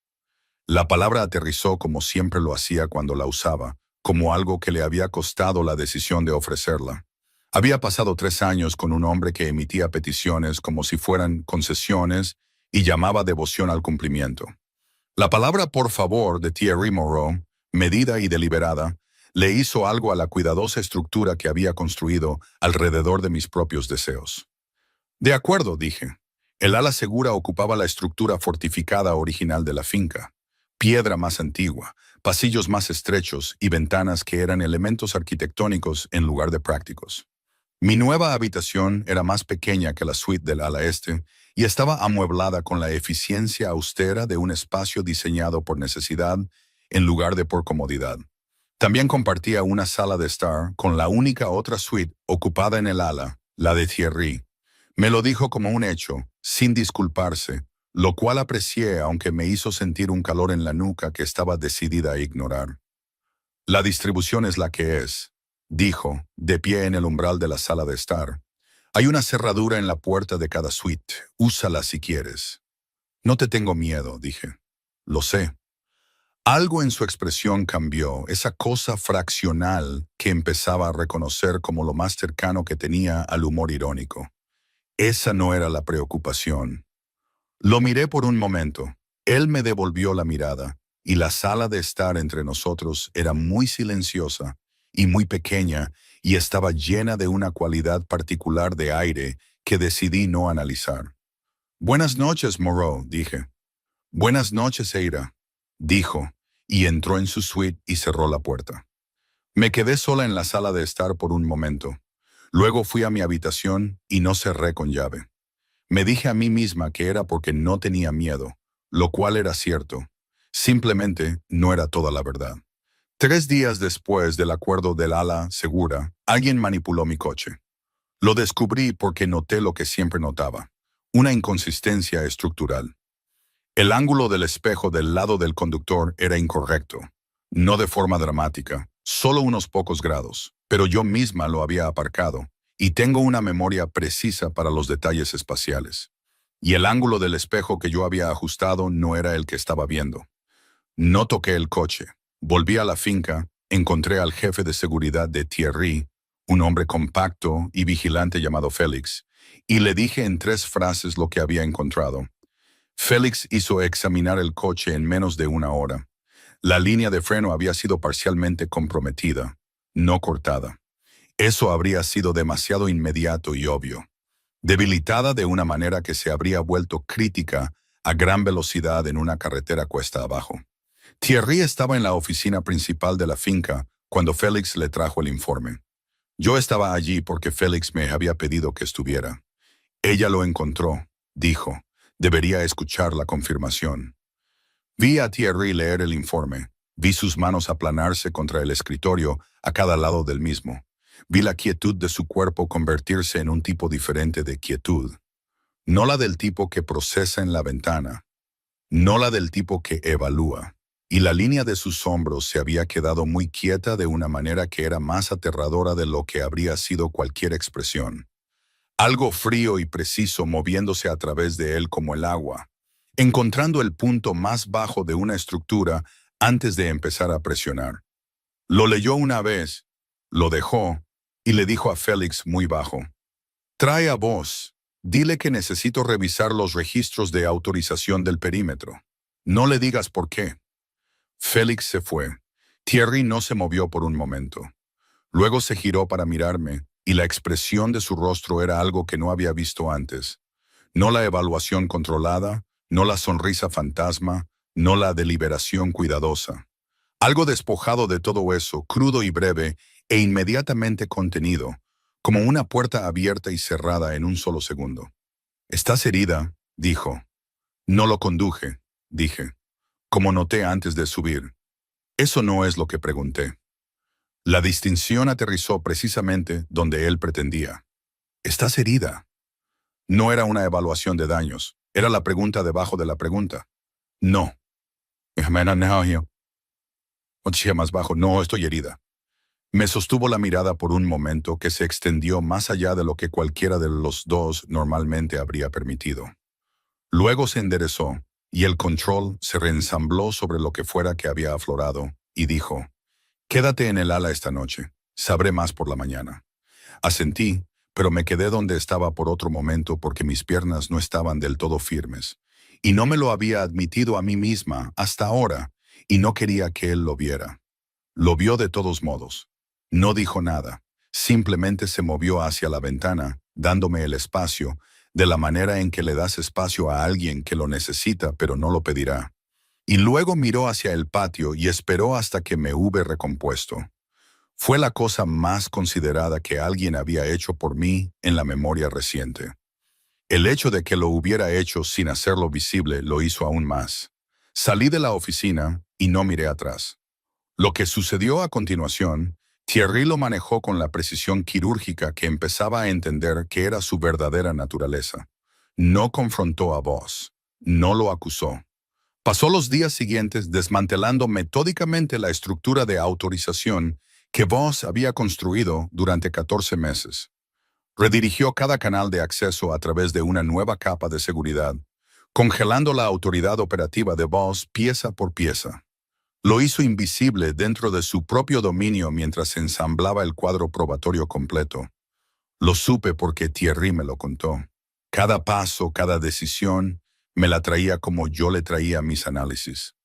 La palabra aterrizó como siempre lo hacía cuando la usaba, como algo que le había costado la decisión de ofrecerla. Había pasado 3 años con un hombre que emitía peticiones como si fueran concesiones y llamaba devoción al cumplimiento. La palabra «por favor» de Thierry Moreau, medida y deliberada, le hizo algo a la cuidadosa estructura que había construido alrededor de mis propios deseos. «De acuerdo», dije. El ala segura ocupaba la estructura fortificada original de la finca. Piedra más antigua, pasillos más estrechos y ventanas que eran elementos arquitectónicos en lugar de prácticos. Mi nueva habitación era más pequeña que la suite del ala este y estaba amueblada con la eficiencia austera de un espacio diseñado por necesidad en lugar de por comodidad. También compartía una sala de estar con la única otra suite ocupada en el ala, la de Thierry. Me lo dijo como un hecho, sin disculparse, lo cual aprecié aunque me hizo sentir un calor en la nuca que estaba decidida a ignorar. «La distribución es la que es», dijo, de pie en el umbral de la sala de estar. «Hay una cerradura en la puerta de cada suite. Úsala si quieres». «No te tengo miedo», dije. «Lo sé». Algo en su expresión cambió, esa cosa fraccional que empezaba a reconocer como lo más cercano que tenía al humor irónico. Esa no era la preocupación. Lo miré por un momento. Él me devolvió la mirada, y la sala de estar entre nosotros era muy silenciosa y muy pequeña y estaba llena de una cualidad particular de aire que decidí no analizar. «Buenas noches, Moreau», dije. «Buenas noches, Eira», dijo, y entró en su suite y cerró la puerta. Me quedé sola en la sala de estar por un momento. Luego fui a mi habitación y no cerré con llave. Me dije a mí misma que era porque no tenía miedo, lo cual era cierto. Simplemente no era toda la verdad. 3 días después del acuerdo del ala segura, alguien manipuló mi coche. Lo descubrí porque noté lo que siempre notaba, una inconsistencia estructural. El ángulo del espejo del lado del conductor era incorrecto, no de forma dramática, solo unos pocos grados, pero yo misma lo había aparcado, y tengo una memoria precisa para los detalles espaciales. Y el ángulo del espejo que yo había ajustado no era el que estaba viendo. No toqué el coche. Volví a la finca, encontré al jefe de seguridad de Thierry, un hombre compacto y vigilante llamado Félix, y le dije en 3 frases lo que había encontrado. Félix hizo examinar el coche en menos de 1 hora. La línea de freno había sido parcialmente comprometida, no cortada. Eso habría sido demasiado inmediato y obvio. Debilitada de una manera que se habría vuelto crítica a gran velocidad en una carretera cuesta abajo. Thierry estaba en la oficina principal de la finca cuando Félix le trajo el informe. Yo estaba allí porque Félix me había pedido que estuviera. Ella lo encontró, dijo. Debería escuchar la confirmación. Vi a Thierry leer el informe. Vi sus manos aplanarse contra el escritorio a cada lado del mismo. Vi la quietud de su cuerpo convertirse en un tipo diferente de quietud. No la del tipo que procesa en la ventana. No la del tipo que evalúa. Y la línea de sus hombros se había quedado muy quieta de una manera que era más aterradora de lo que habría sido cualquier expresión. Algo frío y preciso moviéndose a través de él como el agua, encontrando el punto más bajo de una estructura antes de empezar a presionar. Lo leyó una vez, lo dejó y le dijo a Félix muy bajo: «Trae a vos, dile que necesito revisar los registros de autorización del perímetro. No le digas por qué». Félix se fue. Thierry no se movió por un momento. Luego se giró para mirarme, y la expresión de su rostro era algo que no había visto antes. No la evaluación controlada, no la sonrisa fantasma, no la deliberación cuidadosa. Algo despojado de todo eso, crudo y breve, e inmediatamente contenido, como una puerta abierta y cerrada en un solo segundo. «¿Estás herida?», dijo. «No lo conduje», dije, como noté antes de subir. Eso no es lo que pregunté. La distinción aterrizó precisamente donde él pretendía. «¿Estás herida?». No era una evaluación de daños, era la pregunta debajo de la pregunta. «No». Más bajo, «No, estoy herida». Me sostuvo la mirada por un momento que se extendió más allá de lo que cualquiera de los dos normalmente habría permitido. Luego se enderezó, y el control se reensambló sobre lo que fuera que había aflorado, y dijo: «Quédate en el ala esta noche, sabré más por la mañana». Asentí, pero me quedé donde estaba por otro momento porque mis piernas no estaban del todo firmes, y no me lo había admitido a mí misma hasta ahora, y no quería que él lo viera. Lo vio de todos modos. No dijo nada, simplemente se movió hacia la ventana, dándome el espacio, de la manera en que le das espacio a alguien que lo necesita pero no lo pedirá. Y luego miró hacia el patio y esperó hasta que me hube recompuesto. Fue la cosa más considerada que alguien había hecho por mí en la memoria reciente. El hecho de que lo hubiera hecho sin hacerlo visible lo hizo aún más. Salí de la oficina y no miré atrás. Lo que sucedió a continuación, Thierry lo manejó con la precisión quirúrgica que empezaba a entender que era su verdadera naturaleza. No confrontó a Voss, no lo acusó. Pasó los días siguientes desmantelando metódicamente la estructura de autorización que Voss había construido durante 14 meses. Redirigió cada canal de acceso a través de una nueva capa de seguridad, congelando la autoridad operativa de Voss pieza por pieza. Lo hizo invisible dentro de su propio dominio mientras ensamblaba el cuadro probatorio completo. Lo supe porque Thierry me lo contó. Cada paso, cada decisión, me la traía como yo le traía mis análisis.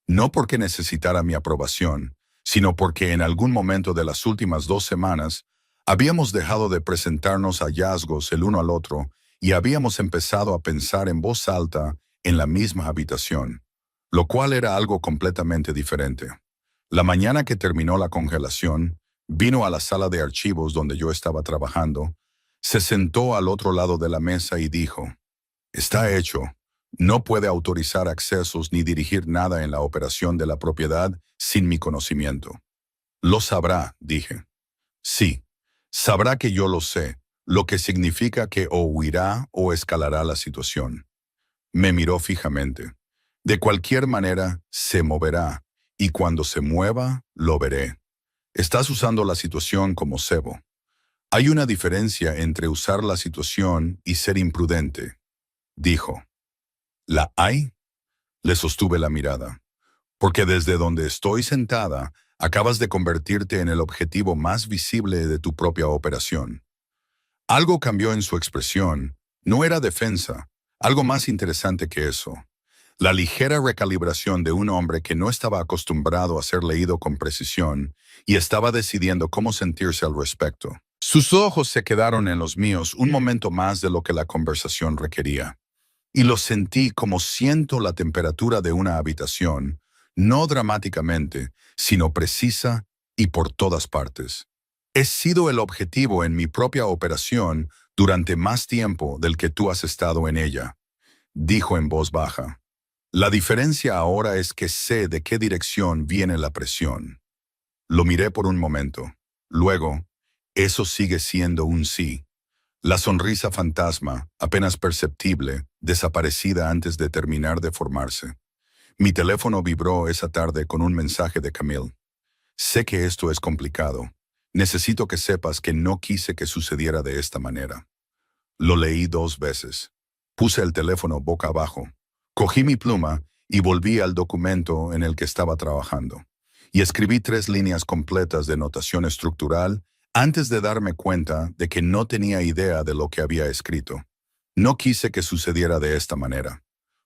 No porque necesitara mi aprobación, sino porque en algún momento de las últimas 2 semanas habíamos dejado de presentarnos hallazgos el uno al otro y habíamos empezado a pensar en voz alta en la misma habitación, lo cual era algo completamente diferente. La mañana que terminó la congelación, vino a la sala de archivos donde yo estaba trabajando, se sentó al otro lado de la mesa y dijo: «Está hecho. No puede autorizar accesos ni dirigir nada en la operación de la propiedad sin mi conocimiento». «Lo sabrá», dije. «Sí, sabrá que yo lo sé, lo que significa que o huirá o escalará la situación». Me miró fijamente. De cualquier manera, se moverá, y cuando se mueva, lo veré. Estás usando la situación como cebo. Hay una diferencia entre usar la situación y ser imprudente, dijo. ¿La hay? Le sostuve la mirada. Porque desde donde estoy sentada, acabas de convertirte en el objetivo más visible de tu propia operación. Algo cambió en su expresión. No era defensa, algo más interesante que eso. La ligera recalibración de un hombre que no estaba acostumbrado a ser leído con precisión y estaba decidiendo cómo sentirse al respecto. Sus ojos se quedaron en los míos un momento más de lo que la conversación requería. Y lo sentí como siento la temperatura de una habitación, no dramáticamente, sino precisa y por todas partes. He sido el objetivo en mi propia operación durante más tiempo del que tú has estado en ella, dijo en voz baja. La diferencia ahora es que sé de qué dirección viene la presión. Lo miré por un momento. Luego, eso sigue siendo un sí. La sonrisa fantasma, apenas perceptible, desaparecida antes de terminar de formarse. Mi teléfono vibró esa tarde con un mensaje de Camille. Sé que esto es complicado. Necesito que sepas que no quise que sucediera de esta manera. Lo leí 2 veces. Puse el teléfono boca abajo. Cogí mi pluma y volví al documento en el que estaba trabajando. Y escribí 3 líneas completas de notación estructural antes de darme cuenta de que no tenía idea de lo que había escrito. No quise que sucediera de esta manera.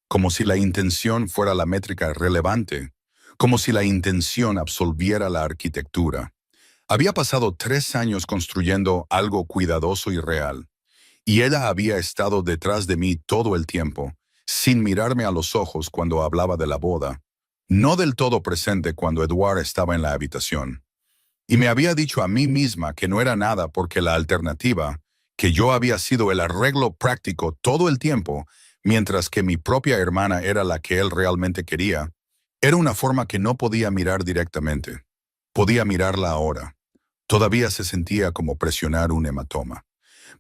Como si la intención fuera la métrica relevante. Como si la intención absolviera la arquitectura. Había pasado 3 años construyendo algo cuidadoso y real. Y ella había estado detrás de mí todo el tiempo, sin mirarme a los ojos cuando hablaba de la boda, no del todo presente cuando Edward estaba en la habitación. Y me había dicho a mí misma que no era nada porque la alternativa, que yo había sido el arreglo práctico todo el tiempo, mientras que mi propia hermana era la que él realmente quería, era una forma que no podía mirar directamente. Podía mirarla ahora. Todavía se sentía como presionar un hematoma.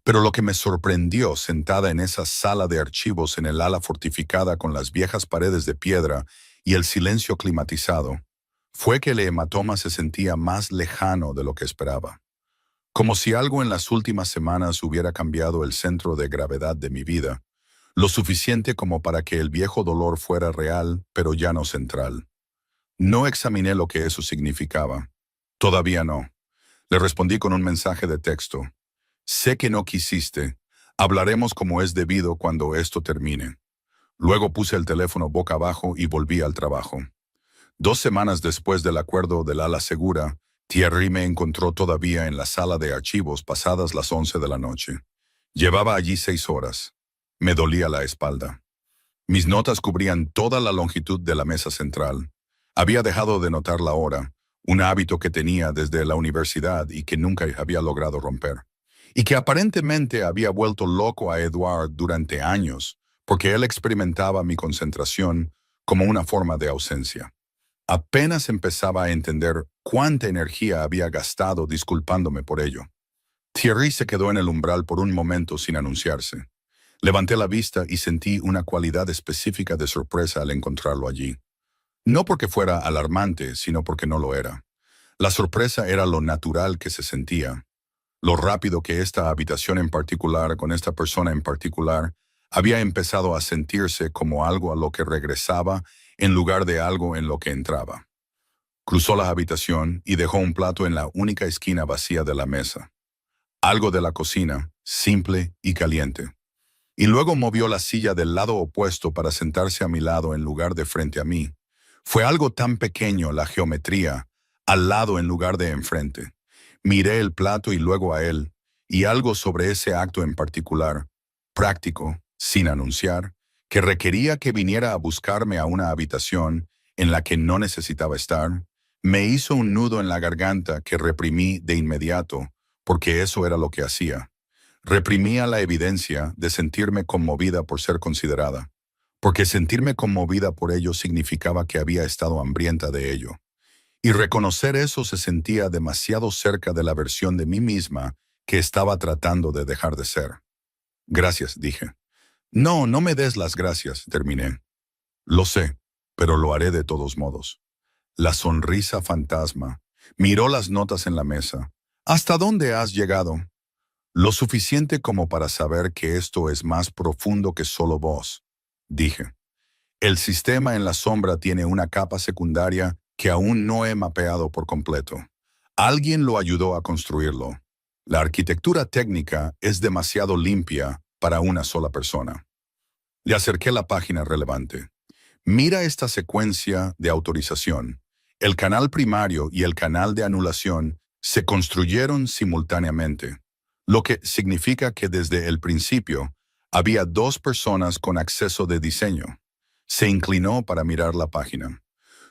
Pero lo que me sorprendió sentada en esa sala de archivos en el ala fortificada con las viejas paredes de piedra y el silencio climatizado, fue que el hematoma se sentía más lejano de lo que esperaba. Como si algo en las últimas semanas hubiera cambiado el centro de gravedad de mi vida, lo suficiente como para que el viejo dolor fuera real, pero ya no central. No examiné lo que eso significaba. Todavía no. Le respondí con un mensaje de texto. Sé que no quisiste. Hablaremos como es debido cuando esto termine. Luego puse el teléfono boca abajo y volví al trabajo. 2 semanas después del acuerdo del ala segura, Thierry me encontró todavía en la sala de archivos pasadas las 11 de la noche. Llevaba allí 6 horas. Me dolía la espalda. Mis notas cubrían toda la longitud de la mesa central. Había dejado de notar la hora, un hábito que tenía desde la universidad y que nunca había logrado romper. Y que aparentemente había vuelto loco a Edward durante años, porque él experimentaba mi concentración como una forma de ausencia. Apenas empezaba a entender cuánta energía había gastado disculpándome por ello. Thierry se quedó en el umbral por un momento sin anunciarse. Levanté la vista y sentí una cualidad específica de sorpresa al encontrarlo allí. No porque fuera alarmante, sino porque no lo era. La sorpresa era lo natural que se sentía, lo rápido que esta habitación en particular, con esta persona en particular, había empezado a sentirse como algo a lo que regresaba en lugar de algo en lo que entraba. Cruzó la habitación y dejó un plato en la única esquina vacía de la mesa. Algo de la cocina, simple y caliente. Y luego movió la silla del lado opuesto para sentarse a mi lado en lugar de frente a mí. Fue algo tan pequeño la geometría, al lado en lugar de enfrente. Miré el plato y luego a él, y algo sobre ese acto en particular, práctico, sin anunciar, que requería que viniera a buscarme a una habitación en la que no necesitaba estar, me hizo un nudo en la garganta que reprimí de inmediato, porque eso era lo que hacía. Reprimía la evidencia de sentirme conmovida por ser considerada, porque sentirme conmovida por ello significaba que había estado hambrienta de ello. Y reconocer eso se sentía demasiado cerca de la versión de mí misma que estaba tratando de dejar de ser. Gracias, dije. No, no me des las gracias, terminé. Lo sé, pero lo haré de todos modos. La sonrisa fantasma. Miró las notas en la mesa. ¿Hasta dónde has llegado? Lo suficiente como para saber que esto es más profundo que solo vos, dije. El sistema en la sombra tiene una capa secundaria que aún no he mapeado por completo. Alguien lo ayudó a construirlo. La arquitectura técnica es demasiado limpia para una sola persona. Le acerqué la página relevante. Mira esta secuencia de autorización. El canal primario y el canal de anulación se construyeron simultáneamente, lo que significa que desde el principio había dos personas con acceso de diseño. Se inclinó para mirar la página.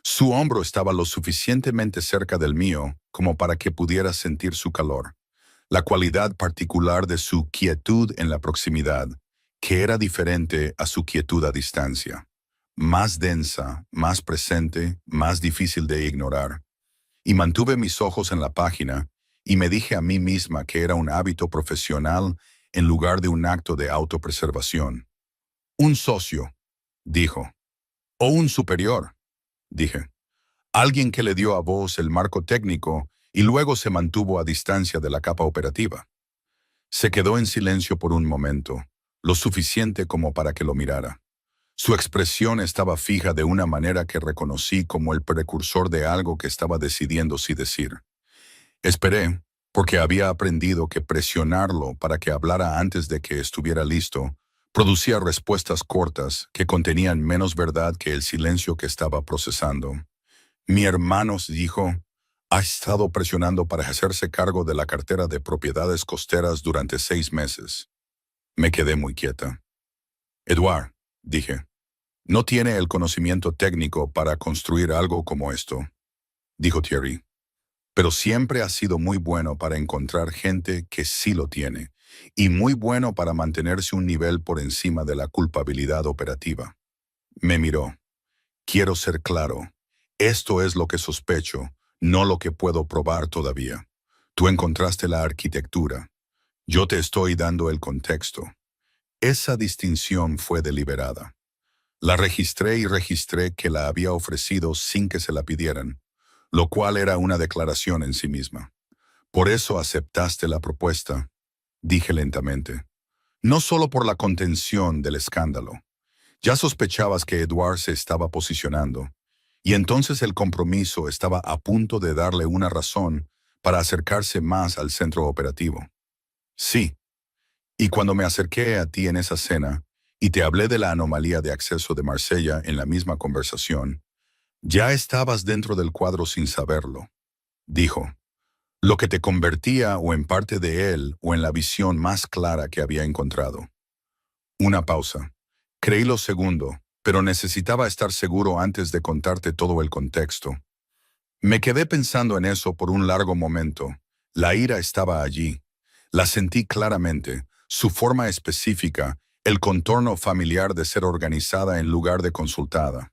Su hombro estaba lo suficientemente cerca del mío como para que pudiera sentir su calor, la cualidad particular de su quietud en la proximidad, que era diferente a su quietud a distancia. Más densa, más presente, más difícil de ignorar. Y mantuve mis ojos en la página y me dije a mí misma que era un hábito profesional en lugar de un acto de autopreservación. Un socio, dijo. O un superior, dije. Alguien que le dio a vos el marco técnico y luego se mantuvo a distancia de la capa operativa. Se quedó en silencio por un momento, lo suficiente como para que lo mirara. Su expresión estaba fija de una manera que reconocí como el precursor de algo que estaba decidiendo si decir. Esperé, porque había aprendido que presionarlo para que hablara antes de que estuviera listo producía respuestas cortas que contenían menos verdad que el silencio que estaba procesando. Mi hermano dijo, ha estado presionando para hacerse cargo de la cartera de propiedades costeras durante 6 meses. Me quedé muy quieta. Edward, dije, no tiene el conocimiento técnico para construir algo como esto, dijo Thierry. Pero siempre ha sido muy bueno para encontrar gente que sí lo tiene, y muy bueno para mantenerse un nivel por encima de la culpabilidad operativa. Me miró. Quiero ser claro. Esto es lo que sospecho, no lo que puedo probar todavía. Tú encontraste la arquitectura. Yo te estoy dando el contexto. Esa distinción fue deliberada. La registré y registré que la había ofrecido sin que se la pidieran, lo cual era una declaración en sí misma. Por eso aceptaste la propuesta, dije lentamente. No solo por la contención del escándalo. Ya sospechabas que Edward se estaba posicionando, y entonces el compromiso estaba a punto de darle una razón para acercarse más al centro operativo. Sí, y cuando me acerqué a ti en esa cena, y te hablé de la anomalía de acceso de Marsella en la misma conversación, ya estabas dentro del cuadro sin saberlo, dijo, lo que te convertía o en parte de él o en la visión más clara que había encontrado. Una pausa. Creí lo segundo, pero necesitaba estar seguro antes de contarte todo el contexto. Me quedé pensando en eso por un largo momento. La ira estaba allí. La sentí claramente, su forma específica, el contorno familiar de ser organizada en lugar de consultada,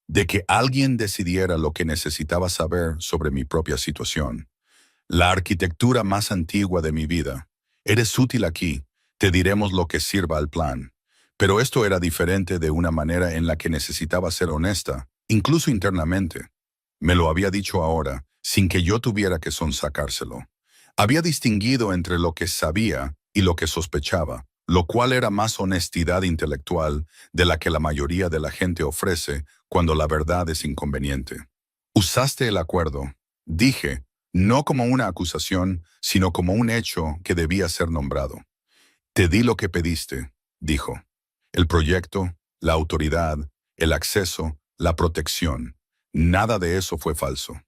de que alguien decidiera lo que necesitaba saber sobre mi propia situación. La arquitectura más antigua de mi vida. Eres útil aquí, te diremos lo que sirva al plan. Pero esto era diferente de una manera en la que necesitaba ser honesta, incluso internamente. Me lo había dicho ahora, sin que yo tuviera que sonsacárselo. Había distinguido entre lo que sabía y lo que sospechaba, lo cual era más honestidad intelectual de la que la mayoría de la gente ofrece cuando la verdad es inconveniente. Usaste el acuerdo, dije, no como una acusación, sino como un hecho que debía ser nombrado. Te di lo que pediste, dijo. El proyecto, la autoridad, el acceso, la protección. Nada de eso fue falso.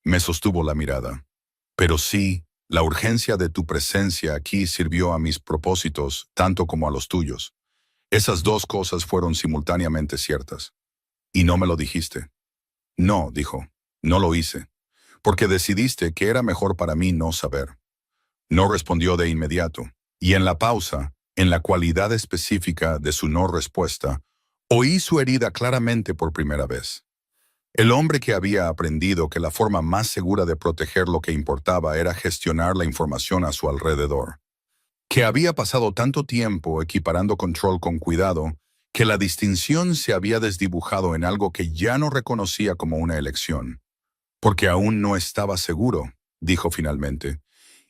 Me sostuvo la mirada. Pero sí, la urgencia de tu presencia aquí sirvió a mis propósitos tanto como a los tuyos. Esas dos cosas fueron simultáneamente ciertas. Y no me lo dijiste. No, dijo, no lo hice. Porque decidiste que era mejor para mí no saber. No respondió de inmediato. Y en la pausa, en la cualidad específica de su no respuesta, oí su herida claramente por primera vez. El hombre que había aprendido que la forma más segura de proteger lo que importaba era gestionar la información a su alrededor. Que había pasado tanto tiempo equiparando control con cuidado, que la distinción se había desdibujado en algo que ya no reconocía como una elección. Porque aún no estaba seguro, dijo finalmente,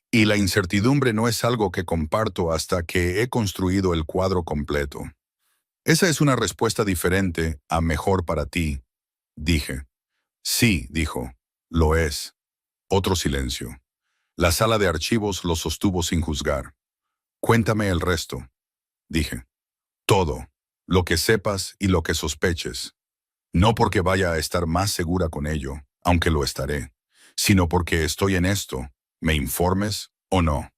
y la incertidumbre no es algo que comparto hasta que he construido el cuadro completo. Esa es una respuesta diferente a mejor para ti, dije. Sí, dijo, lo es. Otro silencio. La sala de archivos lo sostuvo sin juzgar. Cuéntame el resto, dije. Todo, lo que sepas y lo que sospeches. No porque vaya a estar más segura con ello, aunque lo estaré, sino porque estoy en esto, me informes o no,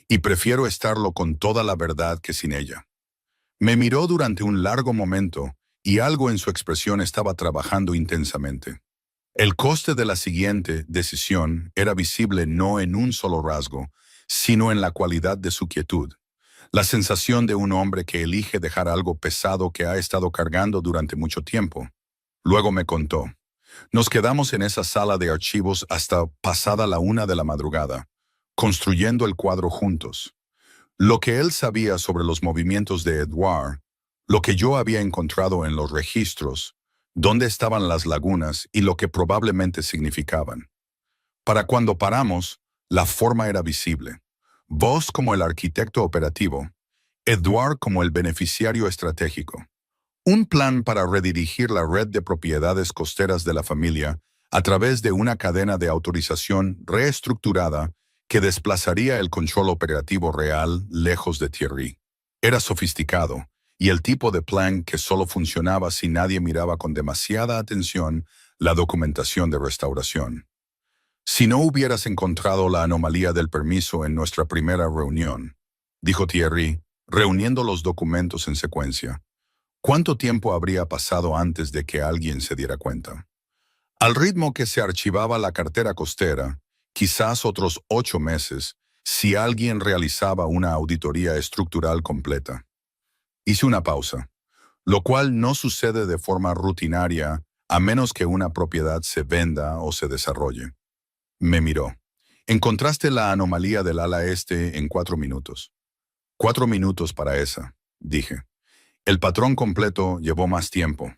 y prefiero estarlo con toda la verdad que sin ella. Me miró durante un largo momento y algo en su expresión estaba trabajando intensamente. El coste de la siguiente decisión era visible no en un solo rasgo, sino en la cualidad de su quietud. La sensación de un hombre que elige dejar algo pesado que ha estado cargando durante mucho tiempo. Luego me contó. Nos quedamos en esa sala de archivos hasta pasada la 1 de la madrugada, construyendo el cuadro juntos. Lo que él sabía sobre los movimientos de Edouard, lo que yo había encontrado en los registros, dónde estaban las lagunas y lo que probablemente significaban. Para cuando paramos, la forma era visible. Vos como el arquitecto operativo, Edouard como el beneficiario estratégico. Un plan para redirigir la red de propiedades costeras de la familia a través de una cadena de autorización reestructurada que desplazaría el control operativo real lejos de Thierry. Era sofisticado, y el tipo de plan que solo funcionaba si nadie miraba con demasiada atención la documentación de restauración. Si no hubieras encontrado la anomalía del permiso en nuestra primera reunión, dijo Thierry, reuniendo los documentos en secuencia, ¿cuánto tiempo habría pasado antes de que alguien se diera cuenta? Al ritmo que se archivaba la cartera costera, quizás otros 8 meses, si alguien realizaba una auditoría estructural completa. Hice una pausa, lo cual no sucede de forma rutinaria a menos que una propiedad se venda o se desarrolle. Me miró. Encontraste la anomalía del ala este en 4 minutos. 4 minutos para esa, dije. El patrón completo llevó más tiempo.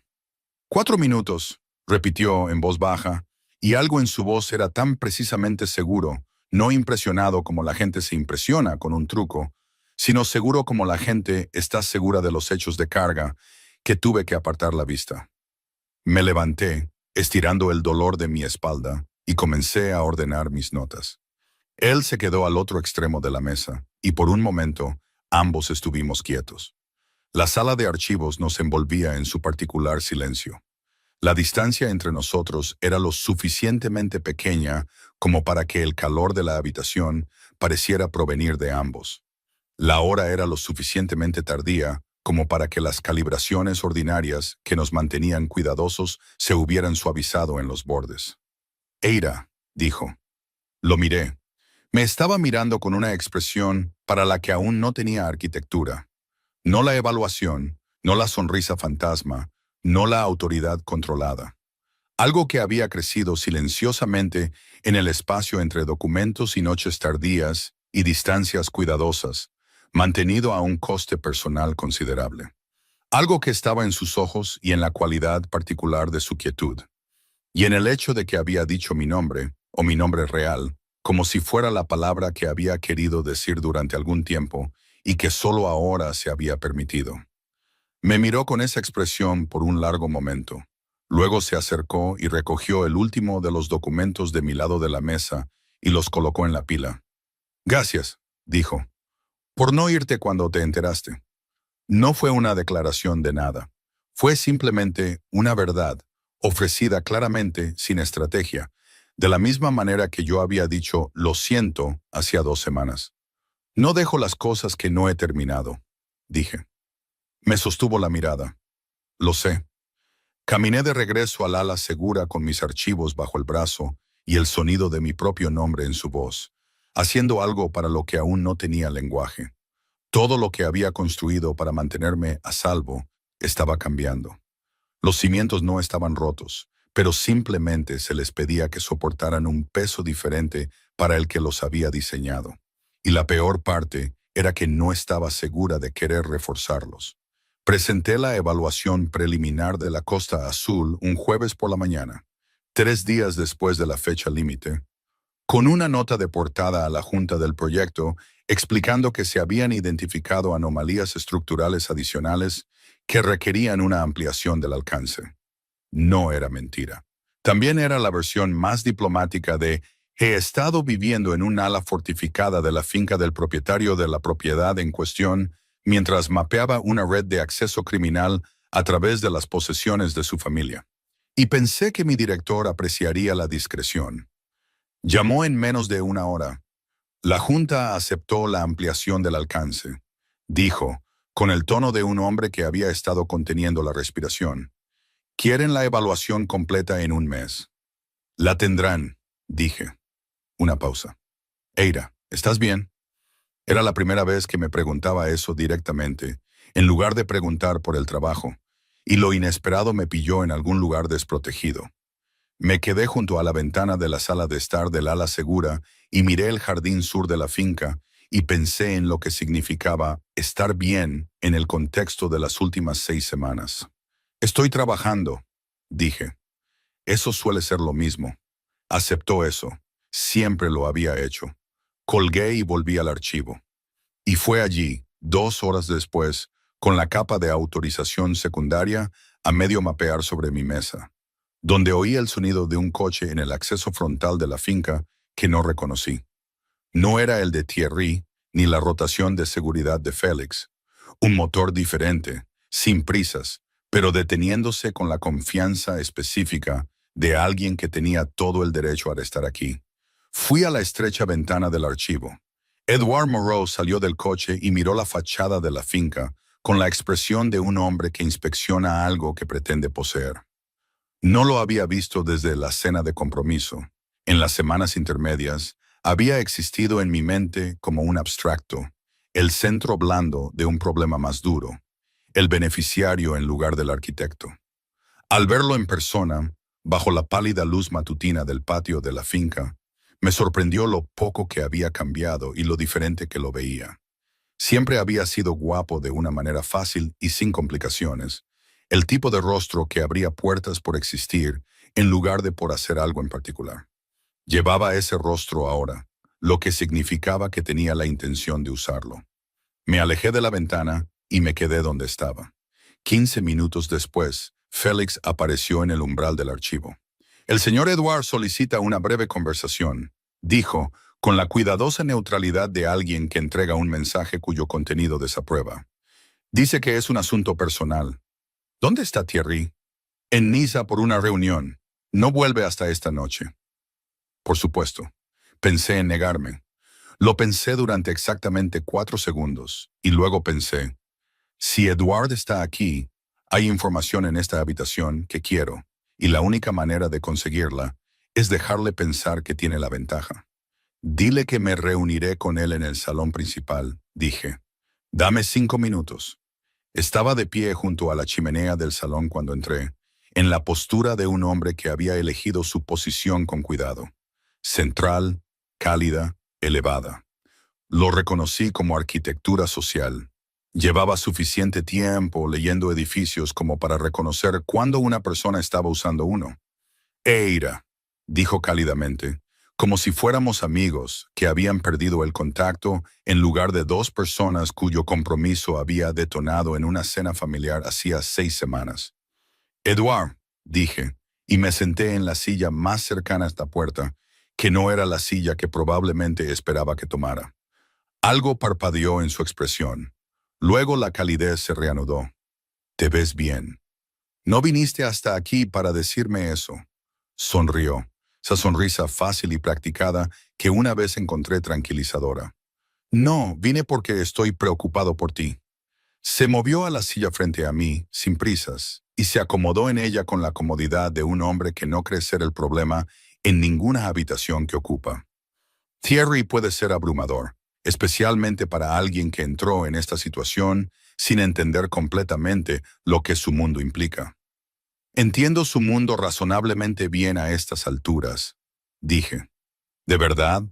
4 minutos, repitió en voz baja, y algo en su voz era tan precisamente seguro, no impresionado como la gente se impresiona con un truco, sino seguro como la gente está segura de los hechos de carga, que tuve que apartar la vista. Me levanté, estirando el dolor de mi espalda, y comencé a ordenar mis notas. Él se quedó al otro extremo de la mesa, y por un momento, ambos estuvimos quietos. La sala de archivos nos envolvía en su particular silencio. La distancia entre nosotros era lo suficientemente pequeña como para que el calor de la habitación pareciera provenir de ambos. La hora era lo suficientemente tardía como para que las calibraciones ordinarias que nos mantenían cuidadosos se hubieran suavizado en los bordes. Eira, dijo. Lo miré. Me estaba mirando con una expresión para la que aún no tenía arquitectura. No la evaluación, no la sonrisa fantasma, no la autoridad controlada. Algo que había crecido silenciosamente en el espacio entre documentos y noches tardías y distancias cuidadosas, mantenido a un coste personal considerable. Algo que estaba en sus ojos y en la cualidad particular de su quietud. Y en el hecho de que había dicho mi nombre, o mi nombre real, como si fuera la palabra que había querido decir durante algún tiempo y que solo ahora se había permitido. Me miró con esa expresión por un largo momento. Luego se acercó y recogió el último de los documentos de mi lado de la mesa y los colocó en la pila. Gracias, dijo, por no irte cuando te enteraste. No fue una declaración de nada. Fue simplemente una verdad, ofrecida claramente, sin estrategia, de la misma manera que yo había dicho lo siento hacía 2 semanas. No dejo las cosas que no he terminado, dije. Me sostuvo la mirada. Lo sé. Caminé de regreso al ala segura con mis archivos bajo el brazo y el sonido de mi propio nombre en su voz, haciendo algo para lo que aún no tenía lenguaje. Todo lo que había construido para mantenerme a salvo estaba cambiando. Los cimientos no estaban rotos, pero simplemente se les pedía que soportaran un peso diferente para el que los había diseñado. Y la peor parte era que no estaba segura de querer reforzarlos. Presenté la evaluación preliminar de la Costa Azul un jueves por la mañana, 3 días después de la fecha límite, con una nota de portada a la Junta del proyecto explicando que se habían identificado anomalías estructurales adicionales que requerían una ampliación del alcance. No era mentira. También era la versión más diplomática de «He estado viviendo en un ala fortificada de la finca del propietario de la propiedad en cuestión mientras mapeaba una red de acceso criminal a través de las posesiones de su familia. Y pensé que mi director apreciaría la discreción. Llamó en menos de una hora. La Junta aceptó la ampliación del alcance. Dijo, con el tono de un hombre que había estado conteniendo la respiración. Quieren la evaluación completa en un mes. La tendrán, dije. Una pausa. Eira, ¿estás bien? Era la primera vez que me preguntaba eso directamente, en lugar de preguntar por el trabajo, y lo inesperado me pilló en algún lugar desprotegido. Me quedé junto a la ventana de la sala de estar del ala segura y miré el jardín sur de la finca y pensé en lo que significaba estar bien en el contexto de las últimas 6 semanas. Estoy trabajando, dije. Eso suele ser lo mismo. Aceptó eso. Siempre lo había hecho. Colgué y volví al archivo. Y fue allí, 2 horas después, con la capa de autorización secundaria a medio mapear sobre mi mesa, donde oí el sonido de un coche en el acceso frontal de la finca que no reconocí. No era el de Thierry, ni la rotación de seguridad de Félix. Un motor diferente, sin prisas, pero deteniéndose con la confianza específica de alguien que tenía todo el derecho a estar aquí. Fui a la estrecha ventana del archivo. Edouard Moreau salió del coche y miró la fachada de la finca con la expresión de un hombre que inspecciona algo que pretende poseer. No lo había visto desde la cena de compromiso. En las semanas intermedias, había existido en mi mente como un abstracto, el centro blando de un problema más duro, el beneficiario en lugar del arquitecto. Al verlo en persona, bajo la pálida luz matutina del patio de la finca, me sorprendió lo poco que había cambiado y lo diferente que lo veía. Siempre había sido guapo de una manera fácil y sin complicaciones, el tipo de rostro que abría puertas por existir en lugar de por hacer algo en particular. Llevaba ese rostro ahora, lo que significaba que tenía la intención de usarlo. Me alejé de la ventana y me quedé donde estaba. 15 minutos después, Félix apareció en el umbral del archivo. El señor Edouard solicita una breve conversación, dijo, con la cuidadosa neutralidad de alguien que entrega un mensaje cuyo contenido desaprueba. Dice que es un asunto personal. ¿Dónde está Thierry? En Niza por una reunión. No vuelve hasta esta noche. Por supuesto. Pensé en negarme. Lo pensé durante exactamente 4 segundos, y luego pensé, si Edouard está aquí, hay información en esta habitación que quiero, y la única manera de conseguirla es dejarle pensar que tiene la ventaja. Dile que me reuniré con él en el salón principal, dije. Dame 5 minutos. Estaba de pie junto a la chimenea del salón cuando entré, en la postura de un hombre que había elegido su posición con cuidado. Central, cálida, elevada. Lo reconocí como arquitectura social. Llevaba suficiente tiempo leyendo edificios como para reconocer cuándo una persona estaba usando uno. Eira, dijo cálidamente, como si fuéramos amigos que habían perdido el contacto en lugar de 2 personas cuyo compromiso había detonado en una cena familiar hacía 6 semanas. Edouard, dije, y me senté en la silla más cercana a esta puerta, que no era la silla que probablemente esperaba que tomara. Algo parpadeó en su expresión. Luego la calidez se reanudó. Te ves bien. No viniste hasta aquí para decirme eso. Sonrió, esa sonrisa fácil y practicada que una vez encontré tranquilizadora. No, vine porque estoy preocupado por ti. Se movió a la silla frente a mí, sin prisas, y se acomodó en ella con la comodidad de un hombre que no cree ser el problema en ninguna habitación que ocupa. Thierry puede ser abrumador, especialmente para alguien que entró en esta situación sin entender completamente lo que su mundo implica. Entiendo su mundo razonablemente bien a estas alturas, dije. ¿De verdad?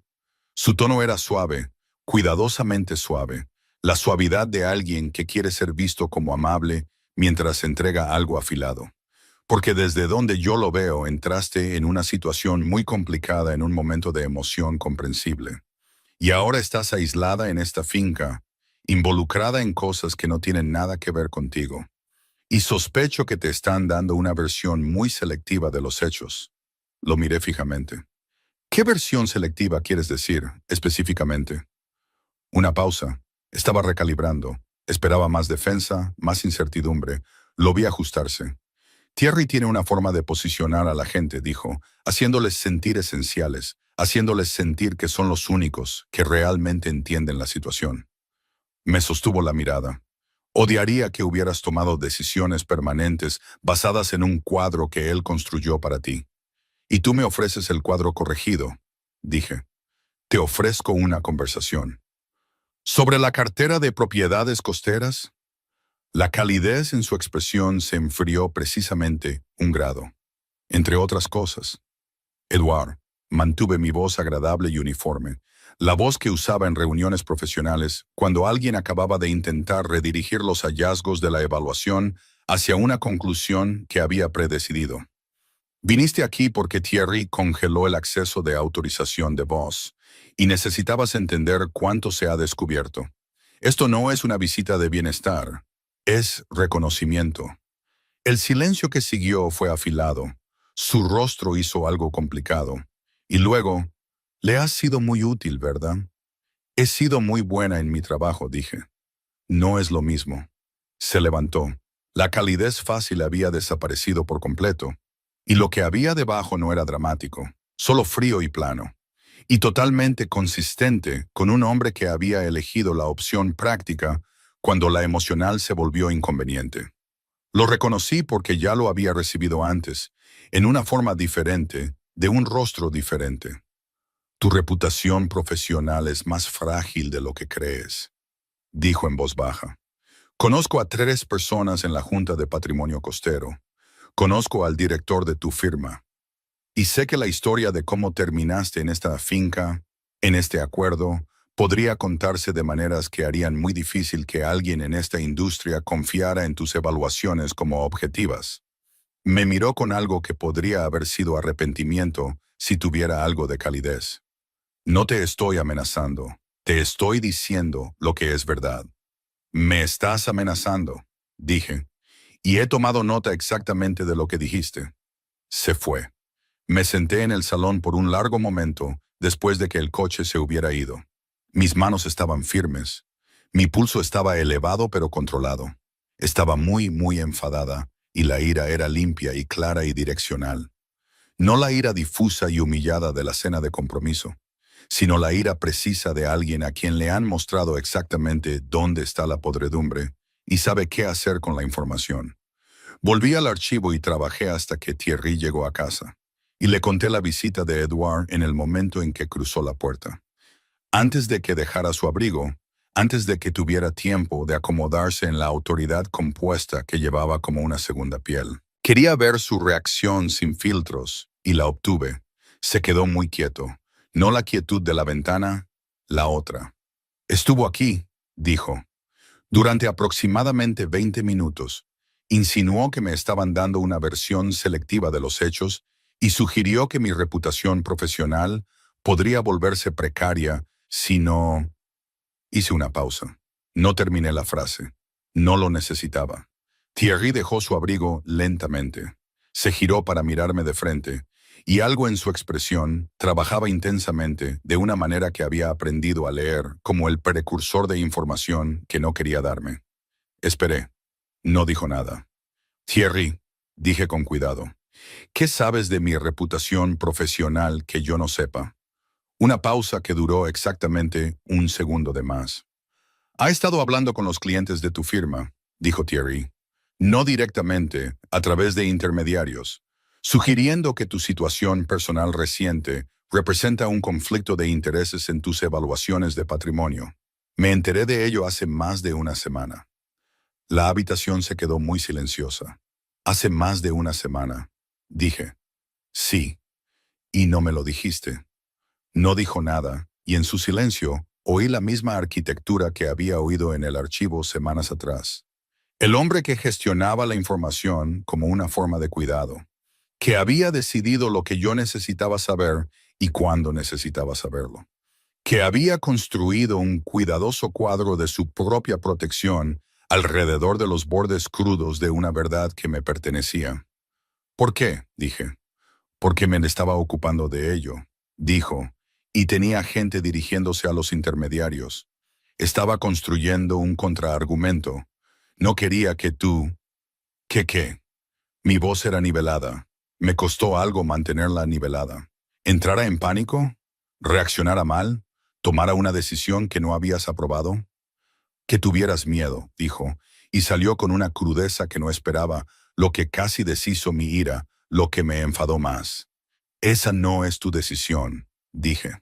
Su tono era suave, cuidadosamente suave, la suavidad de alguien que quiere ser visto como amable mientras entrega algo afilado. Porque desde donde yo lo veo, entraste en una situación muy complicada en un momento de emoción comprensible. Y ahora estás aislada en esta finca, involucrada en cosas que no tienen nada que ver contigo. Y sospecho que te están dando una versión muy selectiva de los hechos. Lo miré fijamente. ¿Qué versión selectiva quieres decir, específicamente? Una pausa. Estaba recalibrando. Esperaba más defensa, más incertidumbre. Lo vi ajustarse. Thierry tiene una forma de posicionar a la gente, dijo, haciéndoles sentir esenciales, haciéndoles sentir que son los únicos que realmente entienden la situación. Me sostuvo la mirada. Odiaría que hubieras tomado decisiones permanentes basadas en un cuadro que él construyó para ti. Y tú me ofreces el cuadro corregido, dije. Te ofrezco una conversación. Sobre la cartera de propiedades costeras, la calidez en su expresión se enfrió precisamente un grado. Entre otras cosas, Edouard, mantuve mi voz agradable y uniforme, la voz que usaba en reuniones profesionales cuando alguien acababa de intentar redirigir los hallazgos de la evaluación hacia una conclusión que había predecidido. Viniste aquí porque Thierry congeló el acceso de autorización de voz y necesitabas entender cuánto se ha descubierto. Esto no es una visita de bienestar, es reconocimiento. El silencio que siguió fue afilado. Su rostro hizo algo complicado. Y luego, le has sido muy útil, ¿verdad? He sido muy buena en mi trabajo, dije. No es lo mismo. Se levantó. La calidez fácil había desaparecido por completo. Y lo que había debajo no era dramático, solo frío y plano. Y totalmente consistente con un hombre que había elegido la opción práctica cuando la emocional se volvió inconveniente. Lo reconocí porque ya lo había recibido antes, en una forma diferente, de un rostro diferente. Tu reputación profesional es más frágil de lo que crees, dijo en voz baja. Conozco a 3 personas en la Junta de Patrimonio Costero. Conozco al director de tu firma. Y sé que la historia de cómo terminaste en esta finca, en este acuerdo, podría contarse de maneras que harían muy difícil que alguien en esta industria confiara en tus evaluaciones como objetivas. Me miró con algo que podría haber sido arrepentimiento si tuviera algo de calidez. No te estoy amenazando, te estoy diciendo lo que es verdad. Me estás amenazando, dije, y he tomado nota exactamente de lo que dijiste. Se fue. Me senté en el salón por un largo momento después de que el coche se hubiera ido. Mis manos estaban firmes. Mi pulso estaba elevado pero controlado. Estaba muy enfadada y la ira era limpia y clara y direccional. No la ira difusa y humillada de la cena de compromiso, sino la ira precisa de alguien a quien le han mostrado exactamente dónde está la podredumbre y sabe qué hacer con la información. Volví al archivo y trabajé hasta que Thierry llegó a casa. Y le conté la visita de Edouard en el momento en que cruzó la puerta. Antes de que dejara su abrigo, antes de que tuviera tiempo de acomodarse en la autoridad compuesta que llevaba como una segunda piel. Quería ver su reacción sin filtros, y la obtuve. Se quedó muy quieto. No la quietud de la ventana, la otra. Estuvo aquí, dijo. Durante aproximadamente 20 minutos, insinuó que me estaban dando una versión selectiva de los hechos y sugirió que mi reputación profesional podría volverse precaria si no... Hice una pausa. No terminé la frase. No lo necesitaba. Thierry dejó su abrigo lentamente. Se giró para mirarme de frente, y algo en su expresión trabajaba intensamente de una manera que había aprendido a leer como el precursor de información que no quería darme. Esperé. No dijo nada. Thierry, dije con cuidado, ¿qué sabes de mi reputación profesional que yo no sepa? Una pausa que duró exactamente un segundo de más. Ha estado hablando con los clientes de tu firma, dijo Thierry. No directamente, a través de intermediarios, sugiriendo que tu situación personal reciente representa un conflicto de intereses en tus evaluaciones de patrimonio. Me enteré de ello hace más de una semana. La habitación se quedó muy silenciosa. Hace más de una semana, dije. Sí, y no me lo dijiste. No dijo nada, y en su silencio oí la misma arquitectura que había oído en el archivo semanas atrás. El hombre que gestionaba la información como una forma de cuidado, que había decidido lo que yo necesitaba saber y cuándo necesitaba saberlo, que había construido un cuidadoso cuadro de su propia protección alrededor de los bordes crudos de una verdad que me pertenecía. ¿Por qué?, dije. Porque me estaba ocupando de ello, dijo, y tenía gente dirigiéndose a los intermediarios. Estaba construyendo un contraargumento. No quería que tú... ¿Qué? Mi voz era nivelada. Me costó algo mantenerla nivelada. ¿Entrara en pánico? ¿Reaccionara mal? ¿Tomara una decisión que no habías aprobado? Que tuvieras miedo, dijo, y salió con una crudeza que no esperaba, lo que casi deshizo mi ira, lo que me enfadó más. Esa no es tu decisión, dije.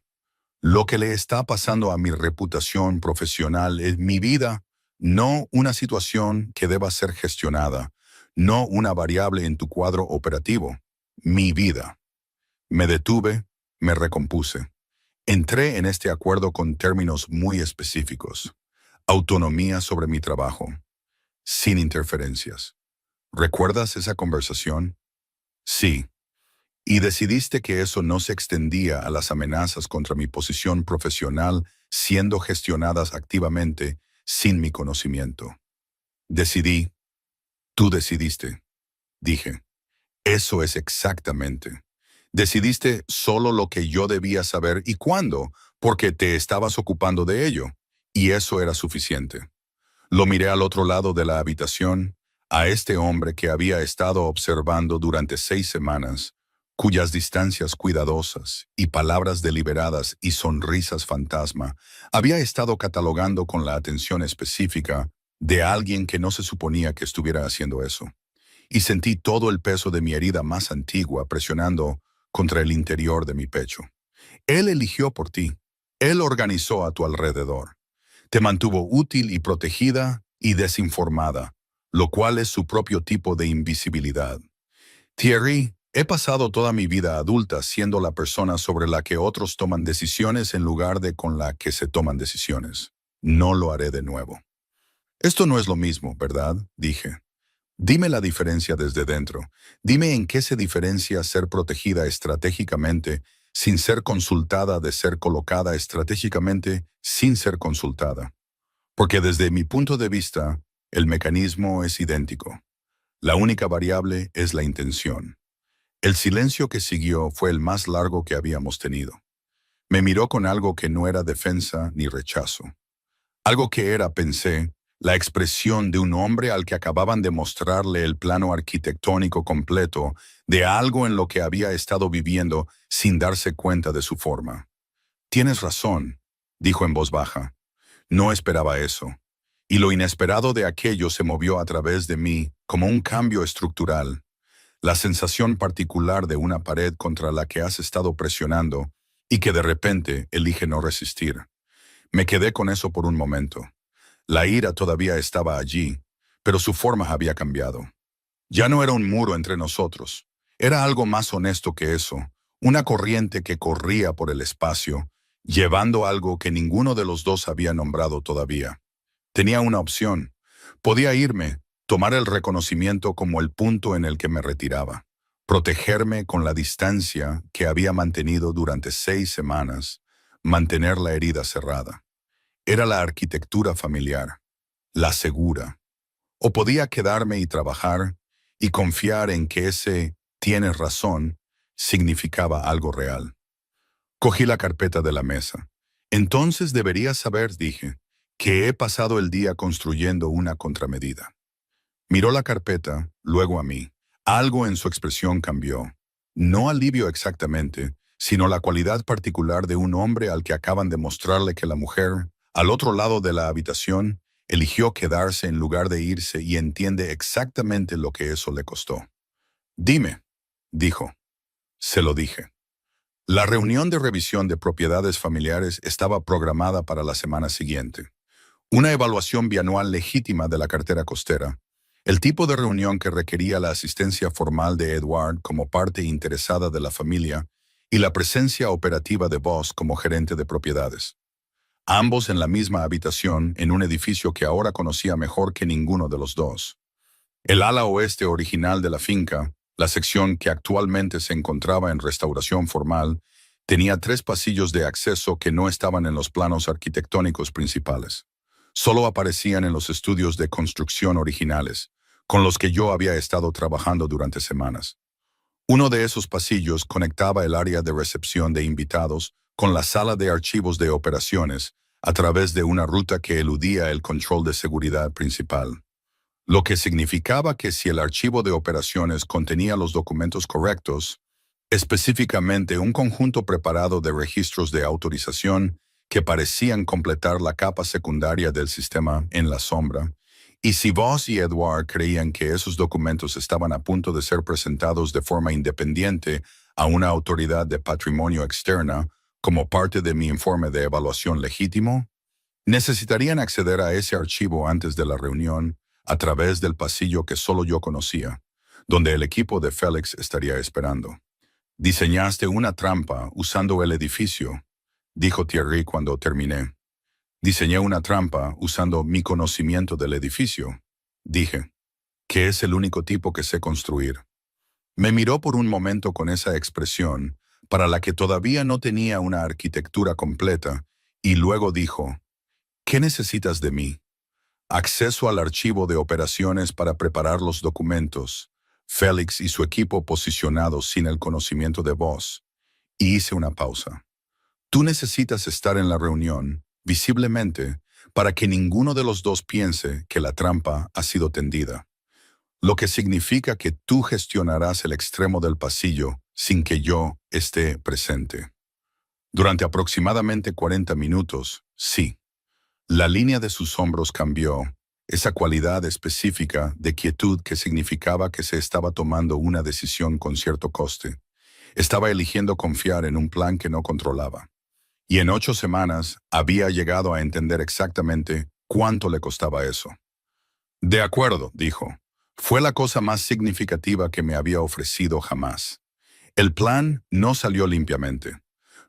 Lo que le está pasando a mi reputación profesional es mi vida, no una situación que deba ser gestionada, no una variable en tu cuadro operativo, mi vida. Me detuve, me recompuse. Entré en este acuerdo con términos muy específicos. Autonomía sobre mi trabajo, sin interferencias. ¿Recuerdas esa conversación? Sí. Y decidiste que eso no se extendía a las amenazas contra mi posición profesional siendo gestionadas activamente sin mi conocimiento. Decidí, tú decidiste, dije. Eso es exactamente. Decidiste solo lo que yo debía saber y cuándo, porque te estabas ocupando de ello, y eso era suficiente. Lo miré al otro lado de la habitación, a este hombre que había estado observando durante 6 semanas, cuyas distancias cuidadosas y palabras deliberadas y sonrisas fantasma había estado catalogando con la atención específica de alguien que no se suponía que estuviera haciendo eso. Y sentí todo el peso de mi herida más antigua presionando contra el interior de mi pecho. Él eligió por ti. Él organizó a tu alrededor. Te mantuvo útil y protegida y desinformada, lo cual es su propio tipo de invisibilidad. Thierry, he pasado toda mi vida adulta siendo la persona sobre la que otros toman decisiones en lugar de con la que se toman decisiones. No lo haré de nuevo. Esto no es lo mismo, ¿verdad?, dije. Dime la diferencia desde dentro. Dime en qué se diferencia ser protegida estratégicamente sin ser consultada de ser colocada estratégicamente sin ser consultada. Porque desde mi punto de vista, el mecanismo es idéntico. La única variable es la intención. El silencio que siguió fue el más largo que habíamos tenido. Me miró con algo que no era defensa ni rechazo. Algo que era, pensé, la expresión de un hombre al que acababan de mostrarle el plano arquitectónico completo de algo en lo que había estado viviendo sin darse cuenta de su forma. Tienes razón, dijo en voz baja. No esperaba eso. Y lo inesperado de aquello se movió a través de mí como un cambio estructural. La sensación particular de una pared contra la que has estado presionando y que de repente elige no resistir. Me quedé con eso por un momento. La ira todavía estaba allí, pero su forma había cambiado. Ya no era un muro entre nosotros. Era algo más honesto que eso, una corriente que corría por el espacio, llevando algo que ninguno de los dos había nombrado todavía. Tenía una opción. Podía irme, tomar el reconocimiento como el punto en el que me retiraba, protegerme con la distancia que había mantenido durante 6 semanas, mantener la herida cerrada. Era la arquitectura familiar, la segura. O podía quedarme y trabajar y confiar en que ese «tienes razón» significaba algo real. Cogí la carpeta de la mesa. Entonces deberías saber, dije, que he pasado el día construyendo una contramedida. Miró la carpeta, luego a mí. Algo en su expresión cambió. No alivio exactamente, sino la cualidad particular de un hombre al que acaban de mostrarle que la mujer, al otro lado de la habitación, eligió quedarse en lugar de irse y entiende exactamente lo que eso le costó. Dime, dijo. Se lo dije. La reunión de revisión de propiedades familiares estaba programada para la semana siguiente. Una evaluación bianual legítima de la cartera costera, el tipo de reunión que requería la asistencia formal de Edward como parte interesada de la familia y la presencia operativa de Voss como gerente de propiedades. ambos en la misma habitación en un edificio que ahora conocía mejor que ninguno de los dos. El ala oeste original de la finca, la sección que actualmente se encontraba en restauración formal, tenía 3 pasillos de acceso que no estaban en los planos arquitectónicos principales. Solo aparecían en los estudios de construcción originales, con los que yo había estado trabajando durante semanas. Uno de esos pasillos conectaba el área de recepción de invitados con la sala de archivos de operaciones a través de una ruta que eludía el control de seguridad principal. Lo que significaba que si el archivo de operaciones contenía los documentos correctos, específicamente un conjunto preparado de registros de autorización que parecían completar la capa secundaria del sistema en la sombra, y si Voss y Edward creían que esos documentos estaban a punto de ser presentados de forma independiente a una autoridad de patrimonio externa como parte de mi informe de evaluación legítimo, necesitarían acceder a ese archivo antes de la reunión a través del pasillo que solo yo conocía, donde el equipo de Félix estaría esperando. «Diseñaste una trampa usando el edificio», dijo Thierry cuando terminé. «Diseñé una trampa usando mi conocimiento del edificio», dije, «que es el único tipo que sé construir». Me miró por un momento con esa expresión, para la que todavía no tenía una arquitectura completa, y luego dijo, «¿Qué necesitas de mí?» «Acceso al archivo de operaciones para preparar los documentos, Félix y su equipo posicionados sin el conocimiento de Voss». Y hice una pausa. «Tú necesitas estar en la reunión, visiblemente, para que ninguno de los dos piense que la trampa ha sido tendida. Lo que significa que tú gestionarás el extremo del pasillo sin que yo esté presente». Durante aproximadamente 40 minutos, sí. La línea de sus hombros cambió, esa cualidad específica de quietud que significaba que se estaba tomando una decisión con cierto coste. Estaba eligiendo confiar en un plan que no controlaba. Y en 8 semanas había llegado a entender exactamente cuánto le costaba eso. «De acuerdo», dijo. «Fue la cosa más significativa que me había ofrecido jamás. El plan no salió limpiamente.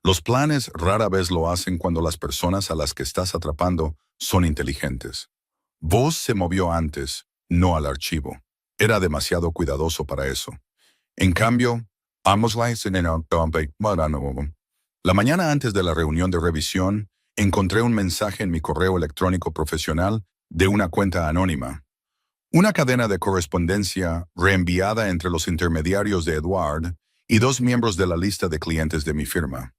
Los planes rara vez lo hacen cuando las personas a las que estás atrapando son inteligentes. Voss se movió antes, no al archivo. Era demasiado cuidadoso para eso. En cambio, la mañana antes de la reunión de revisión, encontré un mensaje en mi correo electrónico profesional de una cuenta anónima. Una cadena de correspondencia reenviada entre los intermediarios de Edward y 2 miembros de la lista de clientes de mi firma.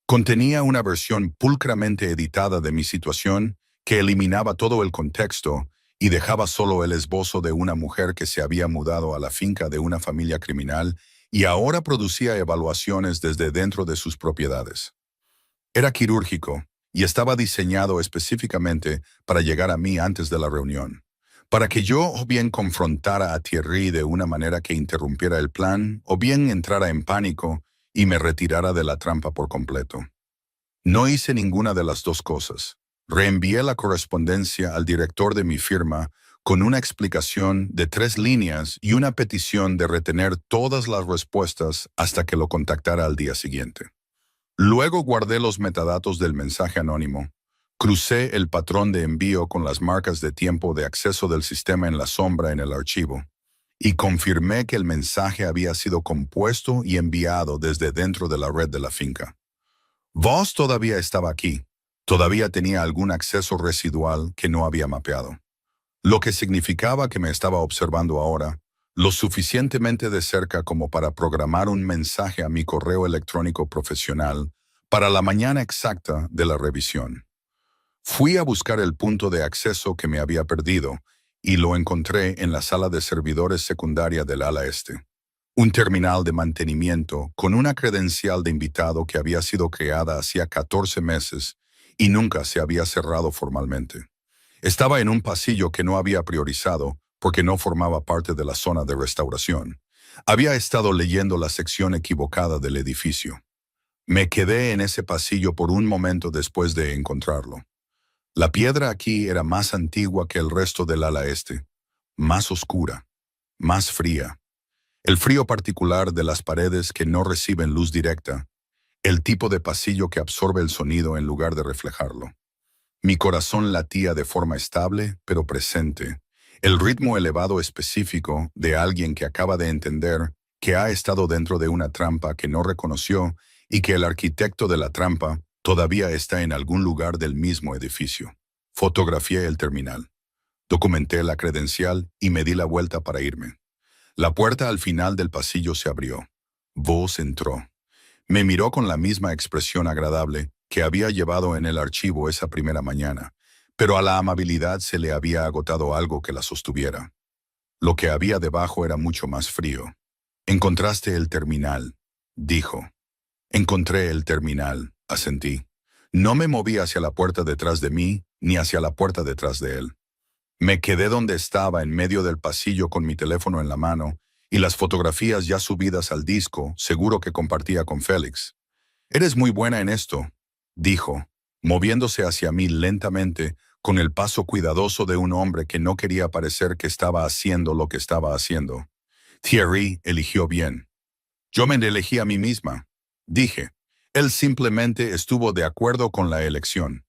Contenía una versión pulcramente editada de mi situación que eliminaba todo el contexto y dejaba solo el esbozo de una mujer que se había mudado a la finca de una familia criminal y ahora producía evaluaciones desde dentro de sus propiedades. Era quirúrgico y estaba diseñado específicamente para llegar a mí antes de la reunión, para que yo o bien confrontara a Thierry de una manera que interrumpiera el plan o bien entrara en pánico y me retirara de la trampa por completo. No hice ninguna de las dos cosas. Reenvié la correspondencia al director de mi firma con una explicación de 3 líneas y una petición de retener todas las respuestas hasta que lo contactara al día siguiente. Luego guardé los metadatos del mensaje anónimo, crucé el patrón de envío con las marcas de tiempo de acceso del sistema en la sombra en el archivo, y confirmé que el mensaje había sido compuesto y enviado desde dentro de la red de la finca. Voss todavía estaba aquí, todavía tenía algún acceso residual que no había mapeado, lo que significaba que me estaba observando ahora, lo suficientemente de cerca como para programar un mensaje a mi correo electrónico profesional para la mañana exacta de la revisión. Fui a buscar el punto de acceso que me había perdido, y lo encontré en la sala de servidores secundaria del ala este. Un terminal de mantenimiento con una credencial de invitado que había sido creada hacía 14 meses y nunca se había cerrado formalmente. Estaba en un pasillo que no había priorizado porque no formaba parte de la zona de restauración. Había estado leyendo la sección equivocada del edificio. Me quedé en ese pasillo por un momento después de encontrarlo. La piedra aquí era más antigua que el resto del ala este, más oscura, más fría. El frío particular de las paredes que no reciben luz directa, el tipo de pasillo que absorbe el sonido en lugar de reflejarlo. Mi corazón latía de forma estable, pero presente. El ritmo elevado específico de alguien que acaba de entender que ha estado dentro de una trampa que no reconoció y que el arquitecto de la trampa todavía está en algún lugar del mismo edificio. Fotografié el terminal. Documenté la credencial y me di la vuelta para irme. La puerta al final del pasillo se abrió. Voss entró. Me miró con la misma expresión agradable que había llevado en el archivo esa primera mañana, pero a la amabilidad se le había agotado algo que la sostuviera. Lo que había debajo era mucho más frío. «Encontraste el terminal», dijo. «Encontré el terminal», asentí. No me moví hacia la puerta detrás de mí, ni hacia la puerta detrás de él. Me quedé donde estaba en medio del pasillo con mi teléfono en la mano y las fotografías ya subidas al disco, seguro que compartía con Félix. «Eres muy buena en esto», dijo, moviéndose hacia mí lentamente, con el paso cuidadoso de un hombre que no quería parecer que estaba haciendo lo que estaba haciendo. «Thierry eligió bien». «Yo me elegí a mí misma», dije. Él simplemente estuvo de acuerdo con la elección.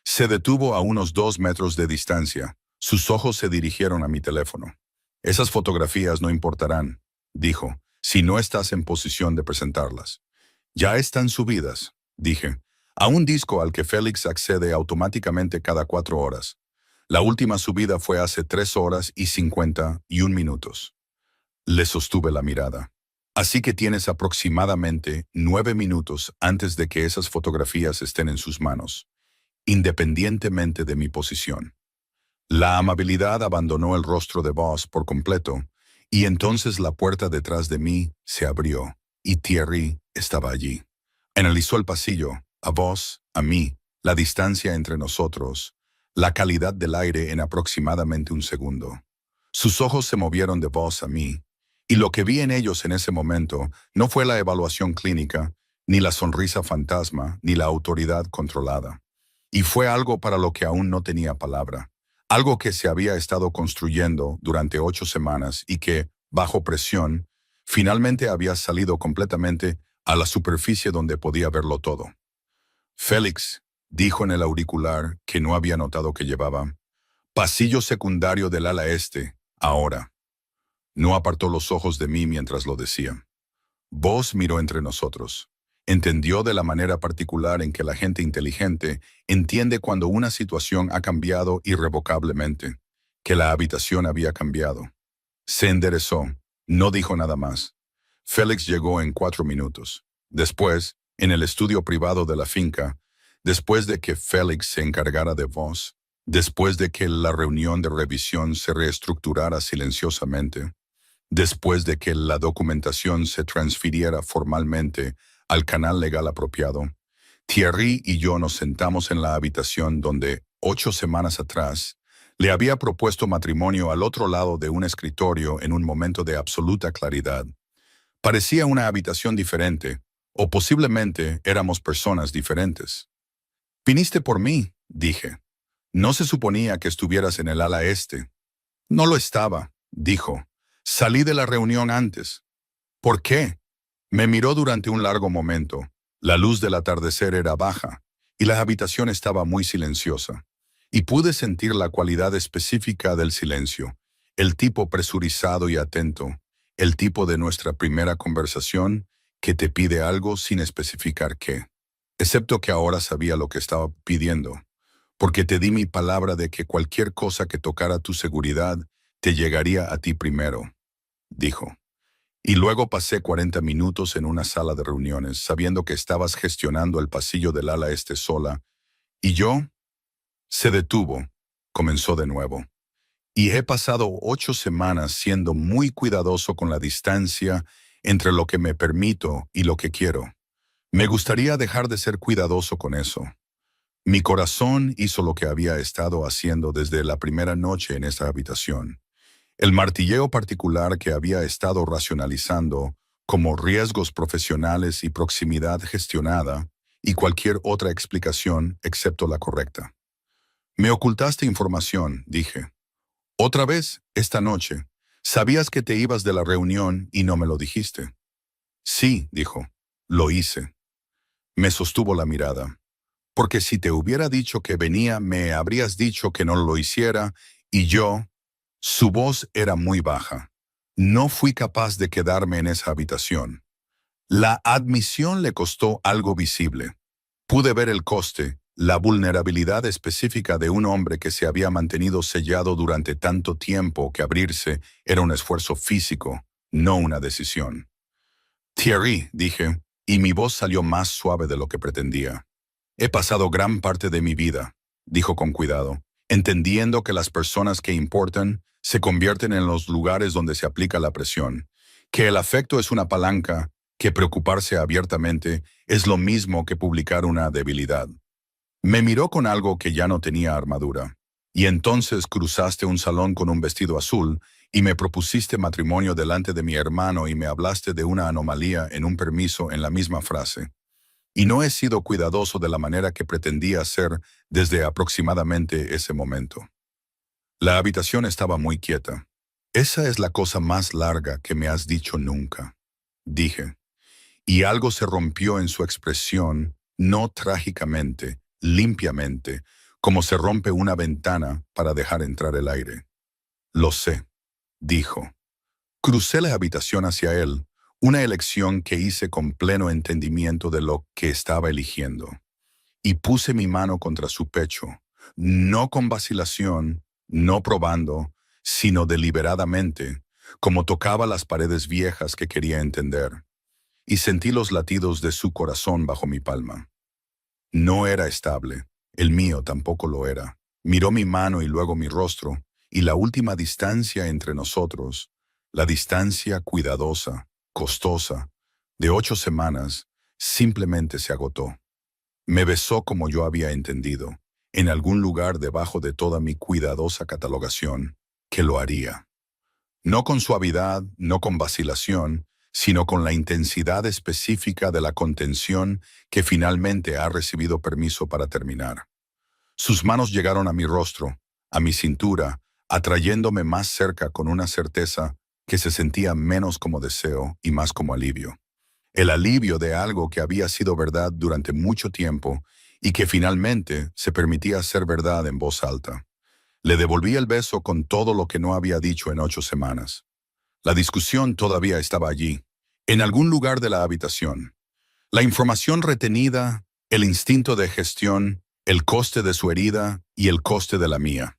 Se detuvo a unos 2 metros de distancia. Sus ojos se dirigieron a mi teléfono. «Esas fotografías no importarán», dijo, «si no estás en posición de presentarlas». «Ya están subidas», dije, «a un disco al que Félix accede automáticamente cada 4 horas. La última subida fue hace 3 horas y 51 minutos». Le sostuve la mirada. «Así que tienes aproximadamente 9 minutos antes de que esas fotografías estén en sus manos, independientemente de mi posición». La amabilidad abandonó el rostro de Voss por completo, y entonces la puerta detrás de mí se abrió, y Thierry estaba allí. Analizó el pasillo, a Voss, a mí, la distancia entre nosotros, la calidad del aire en aproximadamente un segundo. Sus ojos se movieron de Voss a mí, y lo que vi en ellos en ese momento no fue la evaluación clínica, ni la sonrisa fantasma, ni la autoridad controlada. Y fue algo para lo que aún no tenía palabra. Algo que se había estado construyendo durante 8 semanas y que, bajo presión, finalmente había salido completamente a la superficie donde podía verlo todo. «Félix», dijo en el auricular que no había notado que llevaba, «pasillo secundario del ala este, ahora». No apartó los ojos de mí mientras lo decía. Voss miró entre nosotros. Entendió de la manera particular en que la gente inteligente entiende cuando una situación ha cambiado irrevocablemente, que la habitación había cambiado. Se enderezó, no dijo nada más. Félix llegó en 4 minutos. Después, en el estudio privado de la finca, después de que Félix se encargara de Voss, después de que la reunión de revisión se reestructurara silenciosamente, después de que la documentación se transfiriera formalmente al canal legal apropiado, Thierry y yo nos sentamos en la habitación donde, 8 semanas atrás, le había propuesto matrimonio al otro lado de un escritorio en un momento de absoluta claridad. Parecía una habitación diferente, o posiblemente éramos personas diferentes. «Viniste por mí», dije. «No se suponía que estuvieras en el ala este». «No lo estaba», dijo. «Salí de la reunión antes». «¿Por qué?» Me miró durante un largo momento. La luz del atardecer era baja, y la habitación estaba muy silenciosa. Y pude sentir la cualidad específica del silencio, el tipo presurizado y atento, el tipo de nuestra primera conversación que te pide algo sin especificar qué. Excepto que ahora sabía lo que estaba pidiendo, porque te di mi palabra de que cualquier cosa que tocara tu seguridad te llegaría a ti primero, dijo. Y luego pasé 40 minutos en una sala de reuniones, sabiendo que estabas gestionando el pasillo del ala este sola, y yo... Se detuvo, comenzó de nuevo. Y he pasado 8 semanas siendo muy cuidadoso con la distancia entre lo que me permito y lo que quiero. Me gustaría dejar de ser cuidadoso con eso. Mi corazón hizo lo que había estado haciendo desde la primera noche en esta habitación. El martilleo particular que había estado racionalizando como riesgos profesionales y proximidad gestionada y cualquier otra explicación excepto la correcta. «Me ocultaste información», dije. «Otra vez, esta noche. Sabías que te ibas de la reunión y no me lo dijiste». «Sí», dijo. «Lo hice». Me sostuvo la mirada. Porque si te hubiera dicho que venía, me habrías dicho que no lo hiciera, y yo... Su voz era muy baja. No fui capaz de quedarme en esa habitación. La admisión le costó algo visible. Pude ver el coste, la vulnerabilidad específica de un hombre que se había mantenido sellado durante tanto tiempo que abrirse era un esfuerzo físico, no una decisión. Thierry, dije, y mi voz salió más suave de lo que pretendía. He pasado gran parte de mi vida, dijo con cuidado, entendiendo que las personas que importan se convierten en los lugares donde se aplica la presión, que el afecto es una palanca, que preocuparse abiertamente es lo mismo que publicar una debilidad. Me miró con algo que ya no tenía armadura. Y entonces cruzaste un salón con un vestido azul y me propusiste matrimonio delante de mi hermano y me hablaste de una anomalía en un permiso en la misma frase. Y no he sido cuidadoso de la manera que pretendía ser desde aproximadamente ese momento. La habitación estaba muy quieta. Esa es la cosa más larga que me has dicho nunca, dije. Y algo se rompió en su expresión, no trágicamente, limpiamente, como se rompe una ventana para dejar entrar el aire. Lo sé, dijo. Crucé la habitación hacia él, una elección que hice con pleno entendimiento de lo que estaba eligiendo. Y puse mi mano contra su pecho, no con vacilación, no probando, sino deliberadamente, como tocaba las paredes viejas que quería entender. Y sentí los latidos de su corazón bajo mi palma. No era estable, el mío tampoco lo era. Miró mi mano y luego mi rostro, y la última distancia entre nosotros, la distancia cuidadosa, costosa, de 8 semanas, simplemente se agotó. Me besó como yo había entendido, en algún lugar debajo de toda mi cuidadosa catalogación, que lo haría. No con suavidad, no con vacilación, sino con la intensidad específica de la contención que finalmente ha recibido permiso para terminar. Sus manos llegaron a mi rostro, a mi cintura, atrayéndome más cerca con una certeza que se sentía menos como deseo y más como alivio. El alivio de algo que había sido verdad durante mucho tiempo y que finalmente se permitía ser verdad en voz alta. Le devolví el beso con todo lo que no había dicho en 8 semanas. La discusión todavía estaba allí, en algún lugar de la habitación. La información retenida, el instinto de gestión, el coste de su herida y el coste de la mía.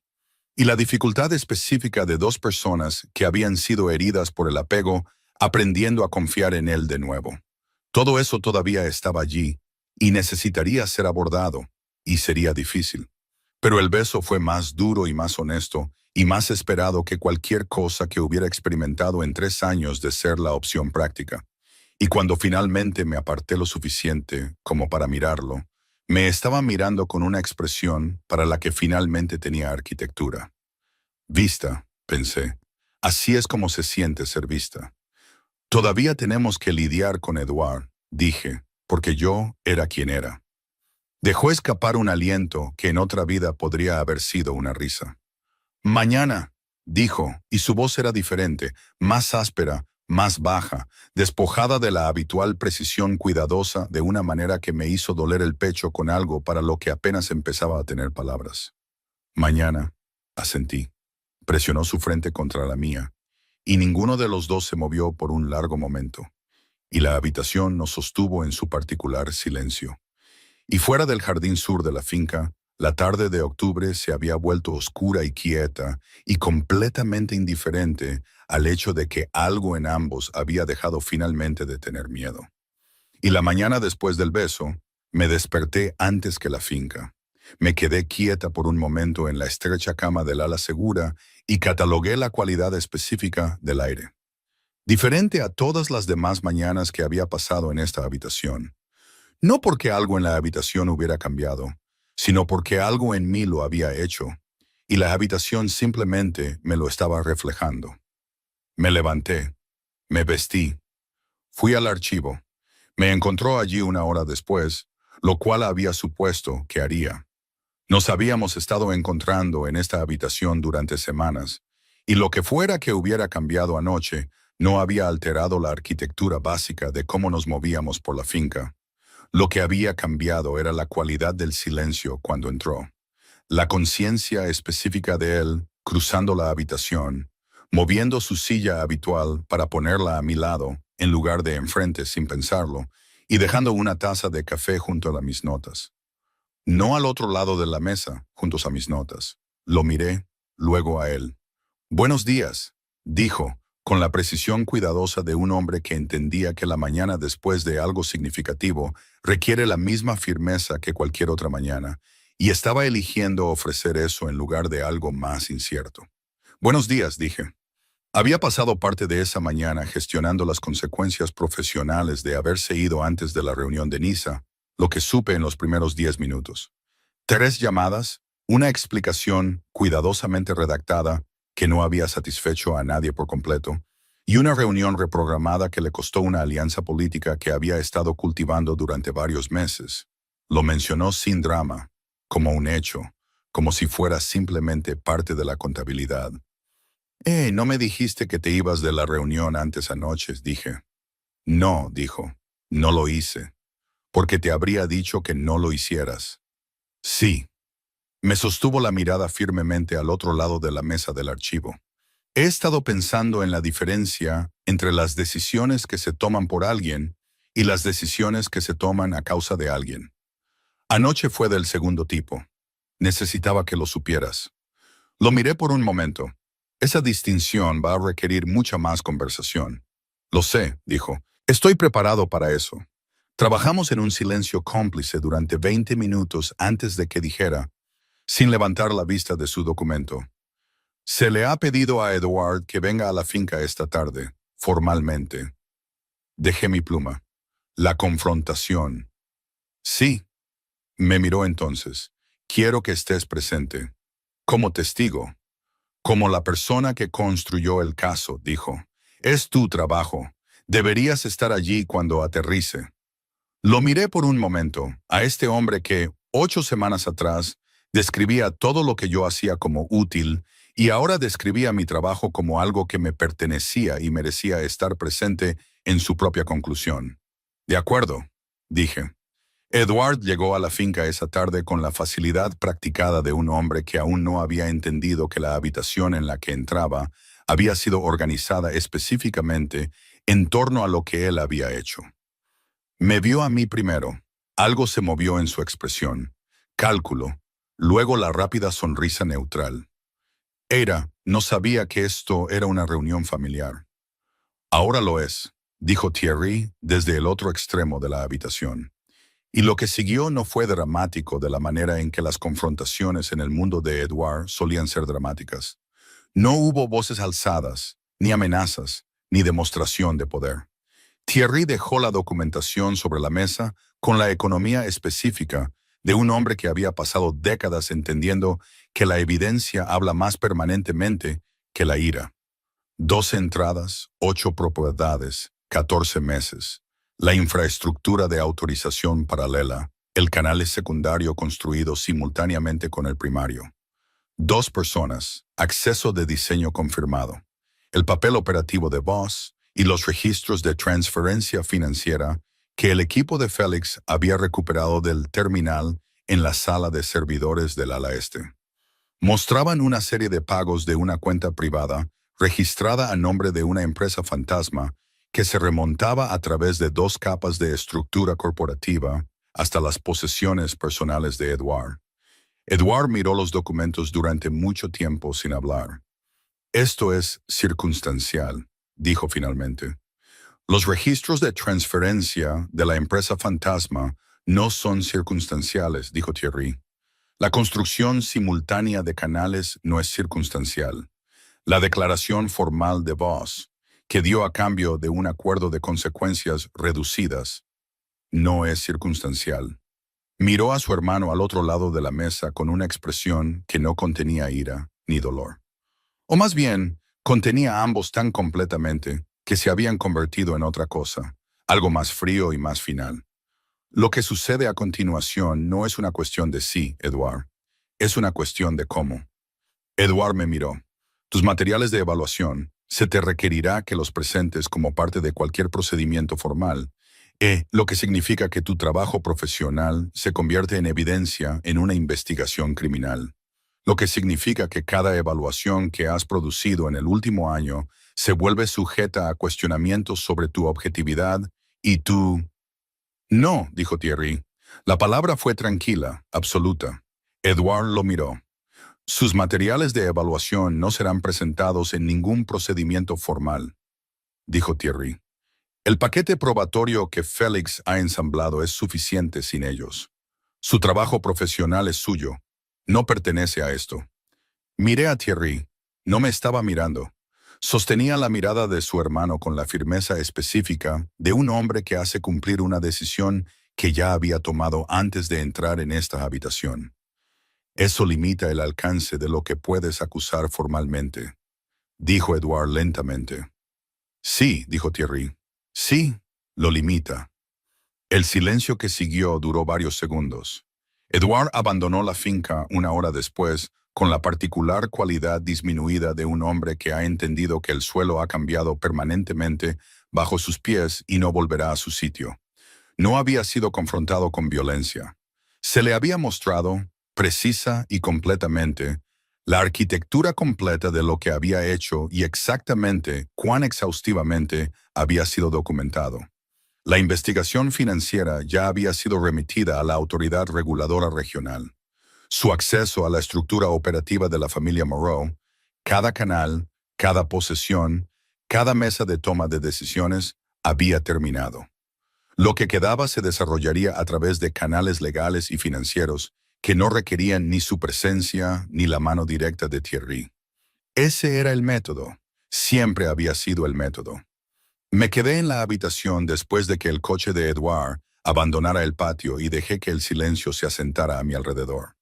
Y la dificultad específica de 2 personas que habían sido heridas por el apego, aprendiendo a confiar en él de nuevo. Todo eso todavía estaba allí, y necesitaría ser abordado, y sería difícil. Pero el beso fue más duro y más honesto, y más esperado que cualquier cosa que hubiera experimentado en 3 años de ser la opción práctica. Y cuando finalmente me aparté lo suficiente como para mirarlo, me estaba mirando con una expresión para la que finalmente tenía arquitectura. Vista, pensé. Así es como se siente ser vista. Todavía tenemos que lidiar con Edouard, dije, porque yo era quien era. Dejó escapar un aliento que en otra vida podría haber sido una risa. Mañana, dijo, y su voz era diferente, más áspera, más baja, despojada de la habitual precisión cuidadosa de una manera que me hizo doler el pecho con algo para lo que apenas empezaba a tener palabras. Mañana, asentí. Presionó su frente contra la mía, y ninguno de los dos se movió por un largo momento, y la habitación nos sostuvo en su particular silencio. Y fuera del jardín sur de la finca, la tarde de octubre se había vuelto oscura y quieta y completamente indiferente al hecho de que algo en ambos había dejado finalmente de tener miedo. Y la mañana después del beso, me desperté antes que la finca. Me quedé quieta por un momento en la estrecha cama del ala segura y catalogué la cualidad específica del aire. Diferente a todas las demás mañanas que había pasado en esta habitación. No porque algo en la habitación hubiera cambiado, sino porque algo en mí lo había hecho, y la habitación simplemente me lo estaba reflejando. Me levanté, me vestí, fui al archivo. Me encontró allí una hora después, lo cual había supuesto que haría. Nos habíamos estado encontrando en esta habitación durante semanas, y lo que fuera que hubiera cambiado anoche no había alterado la arquitectura básica de cómo nos movíamos por la finca. Lo que había cambiado era la cualidad del silencio cuando entró. La conciencia específica de él, cruzando la habitación, moviendo su silla habitual para ponerla a mi lado, en lugar de enfrente sin pensarlo, y dejando una taza de café junto a mis notas. No al otro lado de la mesa, juntos a mis notas. Lo miré, luego a él. «Buenos días», dijo, con la precisión cuidadosa de un hombre que entendía que la mañana después de algo significativo requiere la misma firmeza que cualquier otra mañana, y estaba eligiendo ofrecer eso en lugar de algo más incierto. «Buenos días», dije. Había pasado parte de esa mañana gestionando las consecuencias profesionales de haberse ido antes de la reunión de Niza, lo que supe en los primeros 10 minutos. 3 llamadas, una explicación cuidadosamente redactada que no había satisfecho a nadie por completo, y una reunión reprogramada que le costó una alianza política que había estado cultivando durante varios meses. Lo mencionó sin drama, como un hecho, como si fuera simplemente parte de la contabilidad. «No me dijiste que te ibas de la reunión antes anoche», dije. «No», dijo, «no lo hice, porque te habría dicho que no lo hicieras». «Sí». Me sostuvo la mirada firmemente al otro lado de la mesa del archivo. He estado pensando en la diferencia entre las decisiones que se toman por alguien y las decisiones que se toman a causa de alguien. Anoche fue del segundo tipo. Necesitaba que lo supieras. Lo miré por un momento. Esa distinción va a requerir mucha más conversación. Lo sé, dijo. Estoy preparado para eso. Trabajamos en un silencio cómplice durante 20 minutos antes de que dijera, sin levantar la vista de su documento: «Se le ha pedido a Edward que venga a la finca esta tarde, formalmente». Dejé mi pluma. La confrontación. «Sí». Me miró entonces. «Quiero que estés presente. Como testigo. Como la persona que construyó el caso», dijo. «Es tu trabajo. Deberías estar allí cuando aterrice». Lo miré por un momento, a este hombre que, 8 semanas atrás, describía todo lo que yo hacía como útil y ahora describía mi trabajo como algo que me pertenecía y merecía estar presente en su propia conclusión. «De acuerdo», dije. Edward llegó a la finca esa tarde con la facilidad practicada de un hombre que aún no había entendido que la habitación en la que entraba había sido organizada específicamente en torno a lo que él había hecho. Me vio a mí primero. Algo se movió en su expresión. Cálculo. Luego la rápida sonrisa neutral. No sabía que esto era una reunión familiar. «Ahora lo es», dijo Thierry desde el otro extremo de la habitación. Y lo que siguió no fue dramático de la manera en que las confrontaciones en el mundo de Edward solían ser dramáticas. No hubo voces alzadas, ni amenazas, ni demostración de poder. Thierry dejó la documentación sobre la mesa con la economía específica de un hombre que había pasado décadas entendiendo que la evidencia habla más permanentemente que la ira. 12 entradas, 8 propiedades, 14 meses. La infraestructura de autorización paralela, el canal secundario construido simultáneamente con el primario. 2 personas, acceso de diseño confirmado. El papel operativo de Boss y los registros de transferencia financiera que el equipo de Félix había recuperado del terminal en la sala de servidores del ala este. Mostraban una serie de pagos de una cuenta privada registrada a nombre de una empresa fantasma que se remontaba a través de 2 capas de estructura corporativa hasta las posesiones personales de Edward. Edward miró los documentos durante mucho tiempo sin hablar. «Esto es circunstancial», dijo finalmente. «Los registros de transferencia de la empresa fantasma no son circunstanciales», dijo Thierry. «La construcción simultánea de canales no es circunstancial. La declaración formal de Voss, que dio a cambio de un acuerdo de consecuencias reducidas, no es circunstancial». Miró a su hermano al otro lado de la mesa con una expresión que no contenía ira ni dolor. O más bien, contenía a ambos tan completamente que se habían convertido en otra cosa, algo más frío y más final. «Lo que sucede a continuación no es una cuestión de sí, Edward. Es una cuestión de cómo». Edward me miró. «Tus materiales de evaluación se te requerirá que los presentes como parte de cualquier procedimiento formal, Lo que significa que tu trabajo profesional se convierte en evidencia en una investigación criminal. Lo que significa que cada evaluación que has producido en el último año se vuelve sujeta a cuestionamientos sobre tu objetividad y tu... No, dijo Thierry. La palabra fue tranquila, absoluta. Edouard lo miró. Sus materiales de evaluación no serán presentados en ningún procedimiento formal, dijo Thierry. El paquete probatorio que Félix ha ensamblado es suficiente sin ellos. Su trabajo profesional es suyo. No pertenece a esto. Miré a Thierry. No me estaba mirando. Sostenía la mirada de su hermano con la firmeza específica de un hombre que hace cumplir una decisión que ya había tomado antes de entrar en esta habitación. Eso limita el alcance de lo que puedes acusar formalmente, dijo Edouard lentamente. Sí, dijo Thierry. Sí, lo limita. El silencio que siguió duró varios segundos. Edouard abandonó la finca una hora después, con la particular cualidad disminuida de un hombre que ha entendido que el suelo ha cambiado permanentemente bajo sus pies y no volverá a su sitio. No había sido confrontado con violencia. Se le había mostrado, precisa y completamente, la arquitectura completa de lo que había hecho y exactamente cuán exhaustivamente había sido documentado. La investigación financiera ya había sido remitida a la autoridad reguladora regional. Su acceso a la estructura operativa de la familia Moreau, cada canal, cada posesión, cada mesa de toma de decisiones, había terminado. Lo que quedaba se desarrollaría a través de canales legales y financieros que no requerían ni su presencia ni la mano directa de Thierry. Ese era el método. Siempre había sido el método. Me quedé en la habitación después de que el coche de Edouard abandonara el patio y dejé que el silencio se asentara a mi alrededor.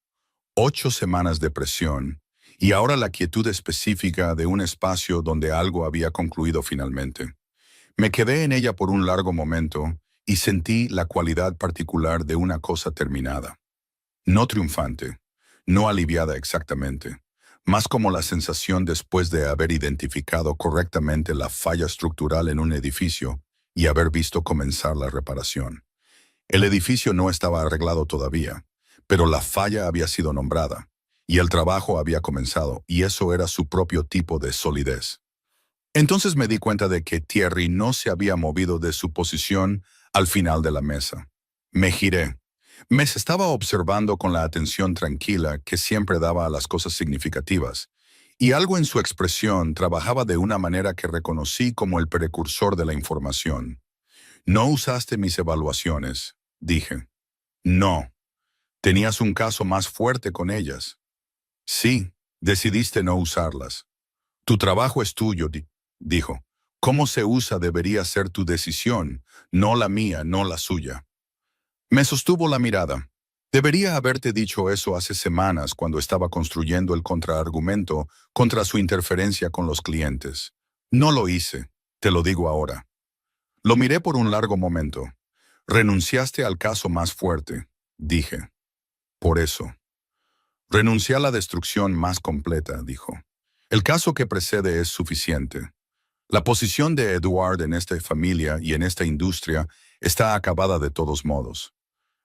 8 semanas de presión y ahora la quietud específica de un espacio donde algo había concluido finalmente. Me quedé en ella por un largo momento y sentí la cualidad particular de una cosa terminada. No triunfante, no aliviada exactamente, más como la sensación después de haber identificado correctamente la falla estructural en un edificio y haber visto comenzar la reparación. El edificio no estaba arreglado todavía, pero la falla había sido nombrada, y el trabajo había comenzado, y eso era su propio tipo de solidez. Entonces me di cuenta de que Thierry no se había movido de su posición al final de la mesa. Me giré. Me estaba observando con la atención tranquila que siempre daba a las cosas significativas, y algo en su expresión trabajaba de una manera que reconocí como el precursor de la información. No usaste mis evaluaciones, dije. No. Tenías un caso más fuerte con ellas. Sí, decidiste no usarlas. Tu trabajo es tuyo, dijo. Cómo se usa debería ser tu decisión, no la mía, no la suya. Me sostuvo la mirada. Debería haberte dicho eso hace semanas cuando estaba construyendo el contraargumento contra su interferencia con los clientes. No lo hice, te lo digo ahora. Lo miré por un largo momento. Renunciaste al caso más fuerte, dije. Por eso. Renuncié a la destrucción más completa, dijo. El caso que precede es suficiente. La posición de Edouard en esta familia y en esta industria está acabada de todos modos.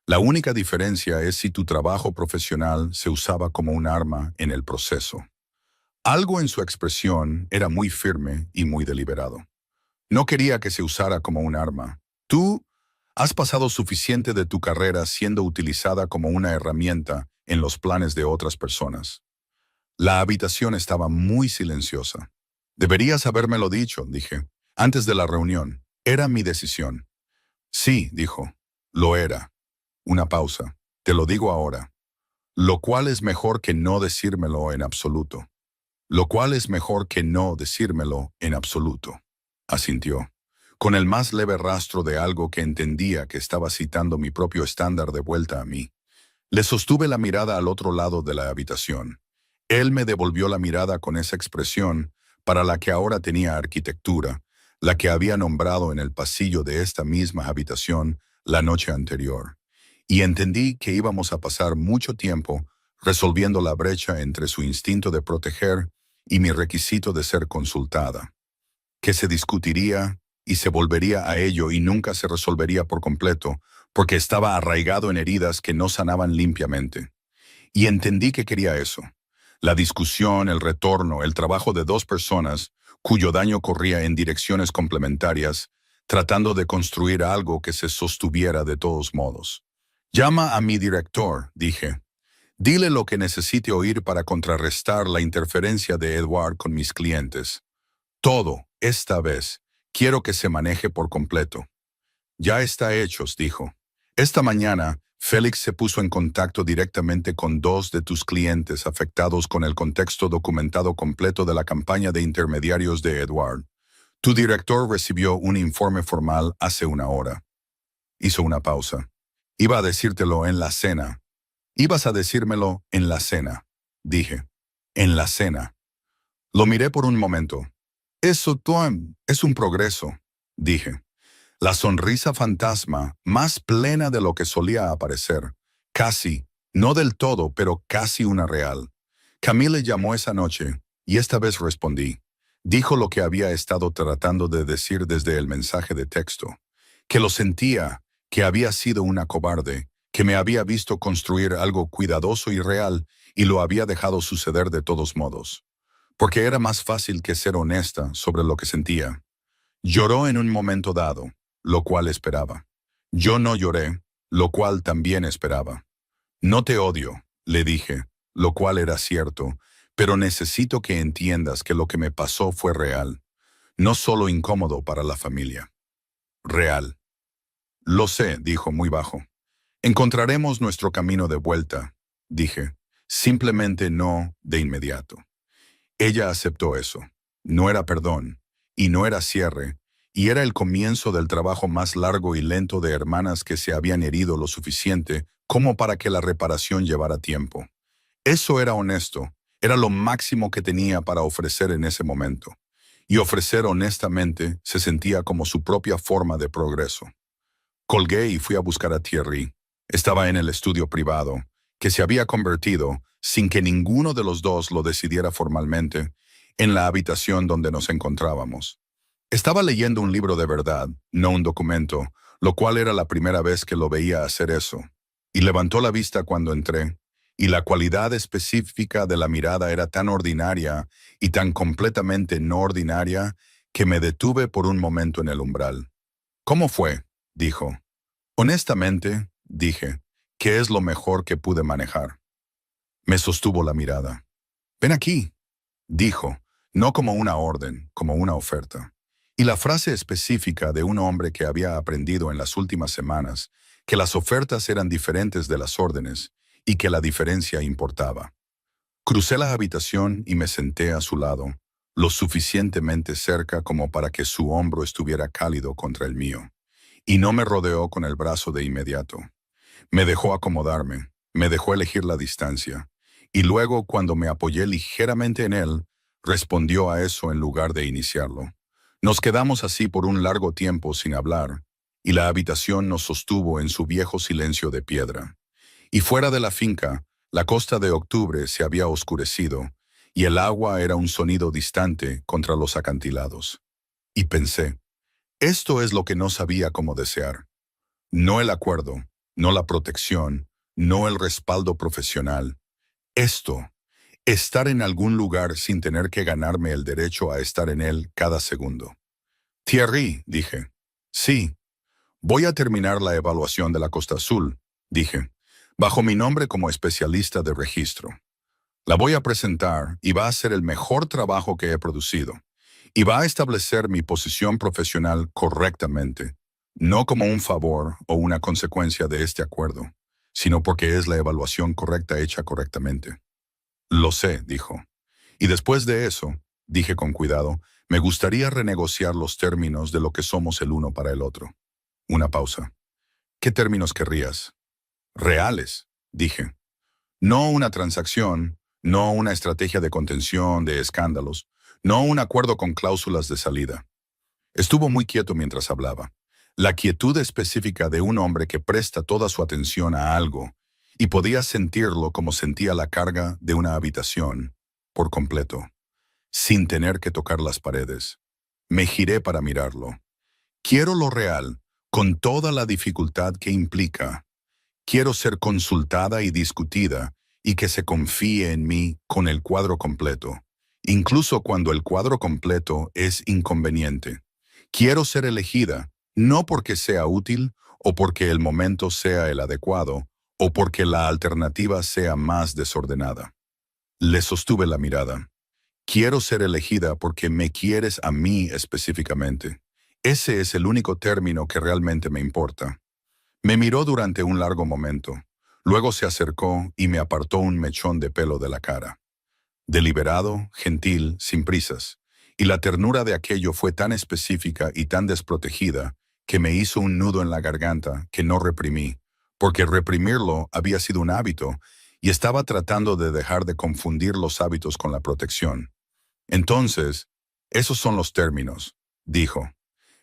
La única diferencia es si tu trabajo profesional se usaba como un arma en el proceso. Algo en su expresión era muy firme y muy deliberado. No quería que se usara como un arma. Tú has pasado suficiente de tu carrera siendo utilizada como una herramienta en los planes de otras personas. La habitación estaba muy silenciosa. Deberías habérmelo dicho, dije, antes de la reunión. Era mi decisión. Sí, dijo, lo era. Una pausa. Te lo digo ahora. Lo cual es mejor que no decírmelo en absoluto. Lo cual es mejor que no decírmelo en absoluto. Asintió, con el más leve rastro de algo que entendía que estaba citando mi propio estándar de vuelta a mí. Le sostuve la mirada al otro lado de la habitación. Él me devolvió la mirada con esa expresión para la que ahora tenía arquitectura, la que había nombrado en el pasillo de esta misma habitación la noche anterior. Y entendí que íbamos a pasar mucho tiempo resolviendo la brecha entre su instinto de proteger y mi requisito de ser consultada, que se discutiría y se volvería a ello y nunca se resolvería por completo, porque estaba arraigado en heridas que no sanaban limpiamente. Y entendí que quería eso. La discusión, el retorno, el trabajo de dos personas, cuyo daño corría en direcciones complementarias, tratando de construir algo que se sostuviera de todos modos. Llama a mi director, dije. Dile lo que necesite oír para contrarrestar la interferencia de Edward con mis clientes. Todo, esta vez, quiero que se maneje por completo. Ya está hecho, dijo. Esta mañana, Félix se puso en contacto directamente con dos de tus clientes afectados con el contexto documentado completo de la campaña de intermediarios de Edward. Tu director recibió un informe formal hace una hora. Hizo una pausa. Iba a decírtelo en la cena. Ibas a decírmelo en la cena, dije. En la cena. Lo miré por un momento. Eso, Tom, es un progreso, dije. La sonrisa fantasma, más plena de lo que solía aparecer. Casi, no del todo, pero casi una real. Camille llamó esa noche, y esta vez respondí. Dijo lo que había estado tratando de decir desde el mensaje de texto. Que lo sentía, que había sido una cobarde, que me había visto construir algo cuidadoso y real, y lo había dejado suceder de todos modos. Porque era más fácil que ser honesta sobre lo que sentía. Lloró en un momento dado, lo cual esperaba. Yo no lloré, lo cual también esperaba. No te odio, le dije, lo cual era cierto, pero necesito que entiendas que lo que me pasó fue real, no solo incómodo para la familia. Real. Lo sé, dijo muy bajo. Encontraremos nuestro camino de vuelta, dije, simplemente no de inmediato. Ella aceptó eso. No era perdón, y no era cierre, y era el comienzo del trabajo más largo y lento de hermanas que se habían herido lo suficiente como para que la reparación llevara tiempo. Eso era honesto, era lo máximo que tenía para ofrecer en ese momento. Y ofrecer honestamente se sentía como su propia forma de progreso. Colgué y fui a buscar a Thierry. Estaba en el estudio privado, que se había convertido, sin que ninguno de los dos lo decidiera formalmente, en la habitación donde nos encontrábamos. Estaba leyendo un libro de verdad, no un documento, lo cual era la primera vez que lo veía hacer eso. Y levantó la vista cuando entré, y la cualidad específica de la mirada era tan ordinaria y tan completamente no ordinaria que me detuve por un momento en el umbral. ¿Cómo fue?, dijo. Honestamente, dije, ¿qué es lo mejor que pude manejar? Me sostuvo la mirada. Ven aquí, dijo, no como una orden, como una oferta. Y la frase específica de un hombre que había aprendido en las últimas semanas que las ofertas eran diferentes de las órdenes y que la diferencia importaba. Crucé la habitación y me senté a su lado, lo suficientemente cerca como para que su hombro estuviera cálido contra el mío, y no me rodeó con el brazo de inmediato. Me dejó acomodarme, me dejó elegir la distancia, y luego cuando me apoyé ligeramente en él, respondió a eso en lugar de iniciarlo. Nos quedamos así por un largo tiempo sin hablar, y la habitación nos sostuvo en su viejo silencio de piedra. Y fuera de la finca, la costa de octubre se había oscurecido, y el agua era un sonido distante contra los acantilados. Y pensé, esto es lo que no sabía cómo desear. No el acuerdo, no la protección, no el respaldo profesional. Esto, estar en algún lugar sin tener que ganarme el derecho a estar en él cada segundo. Thierry, dije. Sí. Voy a terminar la evaluación de la Costa Azul, dije, bajo mi nombre como especialista de registro. La voy a presentar y va a ser el mejor trabajo que he producido. Y va a establecer mi posición profesional correctamente, no como un favor o una consecuencia de este acuerdo, sino porque es la evaluación correcta hecha correctamente. Lo sé, dijo. Y después de eso, dije con cuidado, me gustaría renegociar los términos de lo que somos el uno para el otro. Una pausa. ¿Qué términos querrías? Reales, dije. No una transacción, no una estrategia de contención de escándalos, no un acuerdo con cláusulas de salida. Estuvo muy quieto mientras hablaba. La quietud específica de un hombre que presta toda su atención a algo, y podía sentirlo como sentía la carga de una habitación, por completo, sin tener que tocar las paredes. Me giré para mirarlo. Quiero lo real, con toda la dificultad que implica. Quiero ser consultada y discutida, y que se confíe en mí con el cuadro completo, incluso cuando el cuadro completo es inconveniente. Quiero ser elegida, no porque sea útil, o porque el momento sea el adecuado, o porque la alternativa sea más desordenada. Le sostuve la mirada. Quiero ser elegida porque me quieres a mí específicamente. Ese es el único término que realmente me importa. Me miró durante un largo momento. Luego se acercó y me apartó un mechón de pelo de la cara. Deliberado, gentil, sin prisas. Y la ternura de aquello fue tan específica y tan desprotegida que me hizo un nudo en la garganta que no reprimí, porque reprimirlo había sido un hábito y estaba tratando de dejar de confundir los hábitos con la protección. Entonces, esos son los términos, dijo.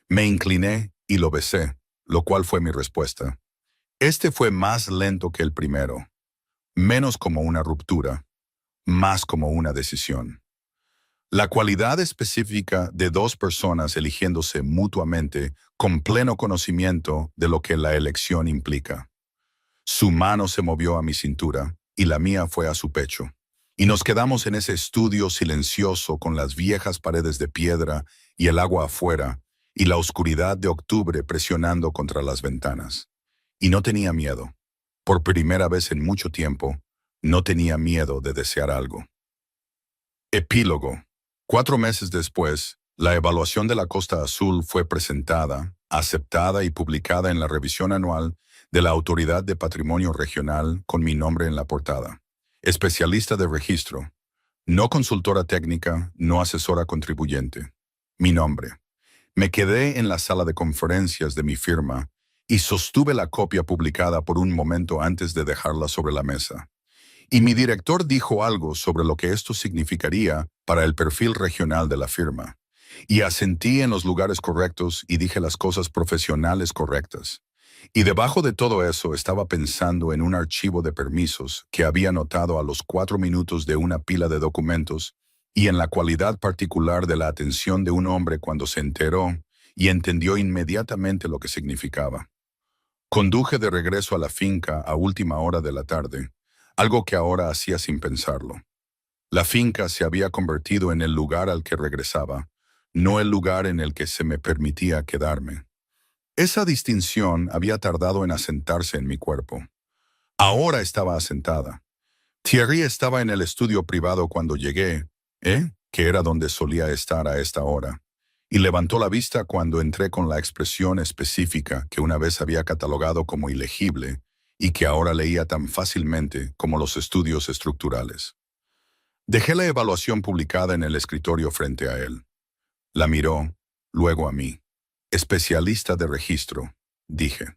Me incliné y lo besé, lo cual fue mi respuesta. Este fue más lento que el primero, menos como una ruptura, más como una decisión. La cualidad específica de dos personas eligiéndose mutuamente con pleno conocimiento de lo que la elección implica. Su mano se movió a mi cintura y la mía fue a su pecho. Y nos quedamos en ese estudio silencioso con las viejas paredes de piedra y el agua afuera y la oscuridad de octubre presionando contra las ventanas. Y no tenía miedo. Por primera vez en mucho tiempo, no tenía miedo de desear algo. Epílogo. 4 meses después, la evaluación de la Costa Azul fue presentada, aceptada y publicada en la revisión anual de la Autoridad de Patrimonio Regional con mi nombre en la portada. Especialista de registro. No consultora técnica, no asesora contribuyente. Mi nombre. Me quedé en la sala de conferencias de mi firma y sostuve la copia publicada por un momento antes de dejarla sobre la mesa. Y mi director dijo algo sobre lo que esto significaría para el perfil regional de la firma. Y asentí en los lugares correctos y dije las cosas profesionales correctas. Y debajo de todo eso estaba pensando en un archivo de permisos que había anotado a los 4 minutos de una pila de documentos y en la cualidad particular de la atención de un hombre cuando se enteró y entendió inmediatamente lo que significaba. Conduje de regreso a la finca a última hora de la tarde, algo que ahora hacía sin pensarlo. La finca se había convertido en el lugar al que regresaba, no el lugar en el que se me permitía quedarme. Esa distinción había tardado en asentarse en mi cuerpo. Ahora estaba asentada. Thierry estaba en el estudio privado cuando llegué, que era donde solía estar a esta hora, y levantó la vista cuando entré con la expresión específica que una vez había catalogado como ilegible y que ahora leía tan fácilmente como los estudios estructurales. Dejé la evaluación publicada en el escritorio frente a él. La miró, luego a mí. Especialista de registro, dije.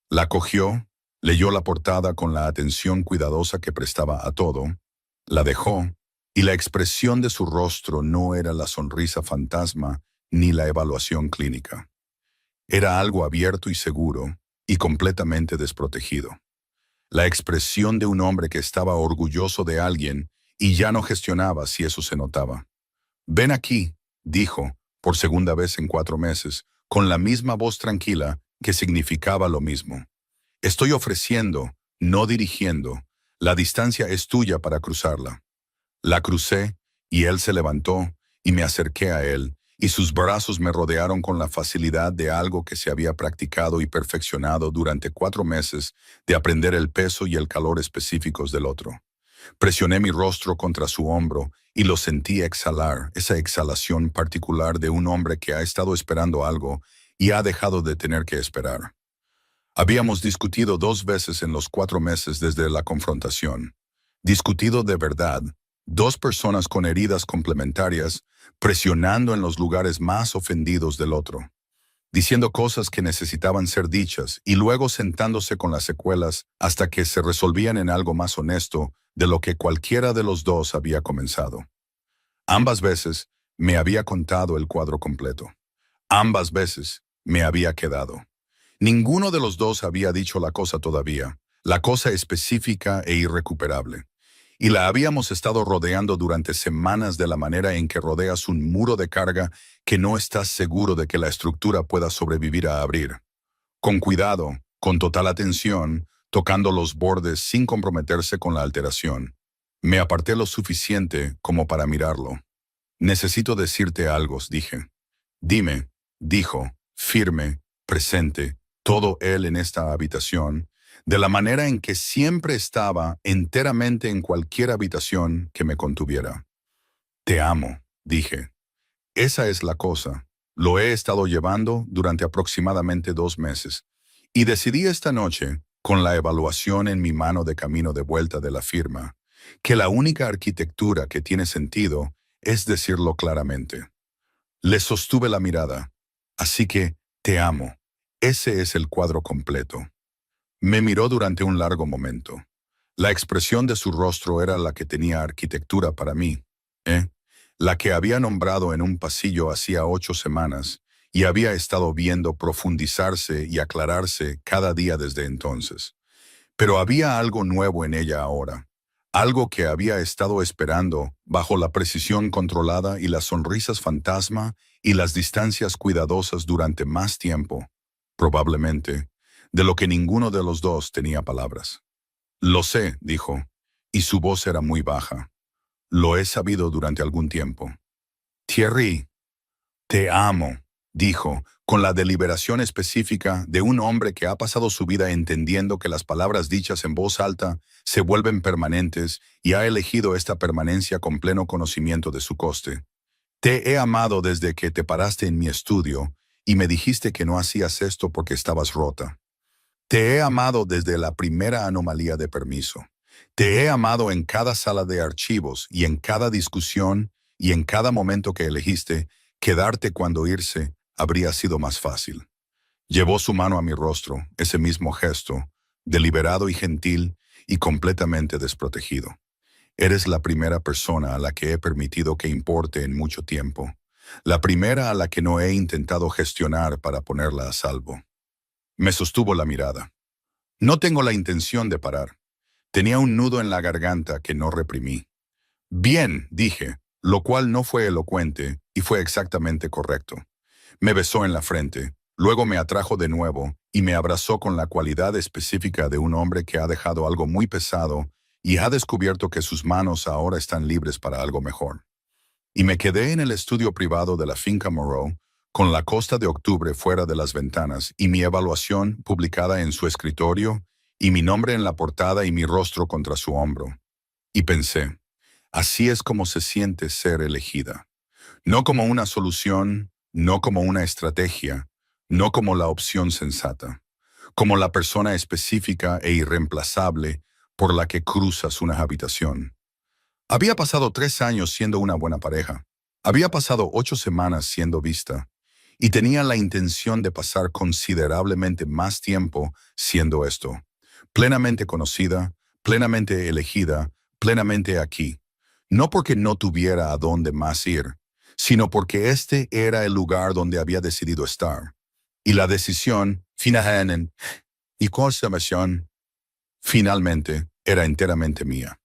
La cogió, leyó la portada con la atención cuidadosa que prestaba a todo, la dejó, y la expresión de su rostro no era la sonrisa fantasma ni la evaluación clínica. Era algo abierto y seguro, y completamente desprotegido. La expresión de un hombre que estaba orgulloso de alguien y ya no gestionaba si eso se notaba. «Ven aquí», dijo, por segunda vez en 4 meses, con la misma voz tranquila que significaba lo mismo. «Estoy ofreciendo, no dirigiendo. La distancia es tuya para cruzarla». La crucé, y él se levantó, y me acerqué a él, y sus brazos me rodearon con la facilidad de algo que se había practicado y perfeccionado durante 4 meses de aprender el peso y el calor específicos del otro. Presioné mi rostro contra su hombro y lo sentí exhalar, esa exhalación particular de un hombre que ha estado esperando algo y ha dejado de tener que esperar. Habíamos discutido 2 veces en los 4 meses desde la confrontación. Discutido de verdad, 2 personas con heridas complementarias, presionando en los lugares más ofendidos del otro, diciendo cosas que necesitaban ser dichas y luego sentándose con las secuelas hasta que se resolvían en algo más honesto de lo que cualquiera de los dos había comenzado. Ambas veces me había contado el cuadro completo. Ambas veces me había quedado. Ninguno de los dos había dicho la cosa todavía, la cosa específica e irrecuperable. y la habíamos estado rodeando durante semanas de la manera en que rodeas un muro de carga que no estás seguro de que la estructura pueda sobrevivir a abrir. Con cuidado, con total atención, tocando los bordes sin comprometerse con la alteración. Me aparté lo suficiente como para mirarlo. Necesito decirte algo, dije. Dime, dijo, firme, presente, todo él en esta habitación, de la manera en que siempre estaba enteramente en cualquier habitación que me contuviera. Te amo, dije. Esa es la cosa. Lo he estado llevando durante aproximadamente 2 meses. Y decidí esta noche, con la evaluación en mi mano de camino de vuelta de la firma, que la única arquitectura que tiene sentido es decirlo claramente. Le sostuve la mirada. Así que, te amo. Ese es el cuadro completo. Me miró durante un largo momento. La expresión de su rostro era la que tenía arquitectura para mí, ¿eh? La que había nombrado en un pasillo hacía 8 semanas y había estado viendo profundizarse y aclararse cada día desde entonces. Pero había algo nuevo en ella ahora, algo que había estado esperando bajo la precisión controlada y las sonrisas fantasma y las distancias cuidadosas durante más tiempo, probablemente, de lo que ninguno de los dos tenía palabras. Lo sé, dijo, y su voz era muy baja. Lo he sabido durante algún tiempo. Thierry, te amo, dijo, con la deliberación específica de un hombre que ha pasado su vida entendiendo que las palabras dichas en voz alta se vuelven permanentes y ha elegido esta permanencia con pleno conocimiento de su coste. Te he amado desde que te paraste en mi estudio y me dijiste que no hacías esto porque estabas rota. Te he amado desde la primera anomalía de permiso. Te he amado en cada sala de archivos y en cada discusión y en cada momento que elegiste quedarte cuando irse habría sido más fácil. Llevó su mano a mi rostro, ese mismo gesto, deliberado y gentil y completamente desprotegido. Eres la primera persona a la que he permitido que importe en mucho tiempo. La primera a la que no he intentado gestionar para ponerla a salvo. Me sostuvo la mirada. No tengo la intención de parar. Tenía un nudo en la garganta que no reprimí. Bien, dije, lo cual no fue elocuente y fue exactamente correcto. Me besó en la frente, luego me atrajo de nuevo y me abrazó con la cualidad específica de un hombre que ha dejado algo muy pesado y ha descubierto que sus manos ahora están libres para algo mejor. Y me quedé en el estudio privado de la finca Moreau, con la costa de octubre fuera de las ventanas y mi evaluación publicada en su escritorio y mi nombre en la portada y mi rostro contra su hombro. Y pensé, así es como se siente ser elegida. No como una solución, no como una estrategia, no como la opción sensata, como la persona específica e irreemplazable por la que cruzas una habitación. Había pasado 3 años siendo una buena pareja. Había pasado 8 semanas siendo vista. Y tenía la intención de pasar considerablemente más tiempo siendo esto. Plenamente conocida, plenamente elegida, plenamente aquí. No porque no tuviera a dónde más ir, sino porque este era el lugar donde había decidido estar. Y la decisión, finalmente, y consumación, finalmente, era enteramente mía.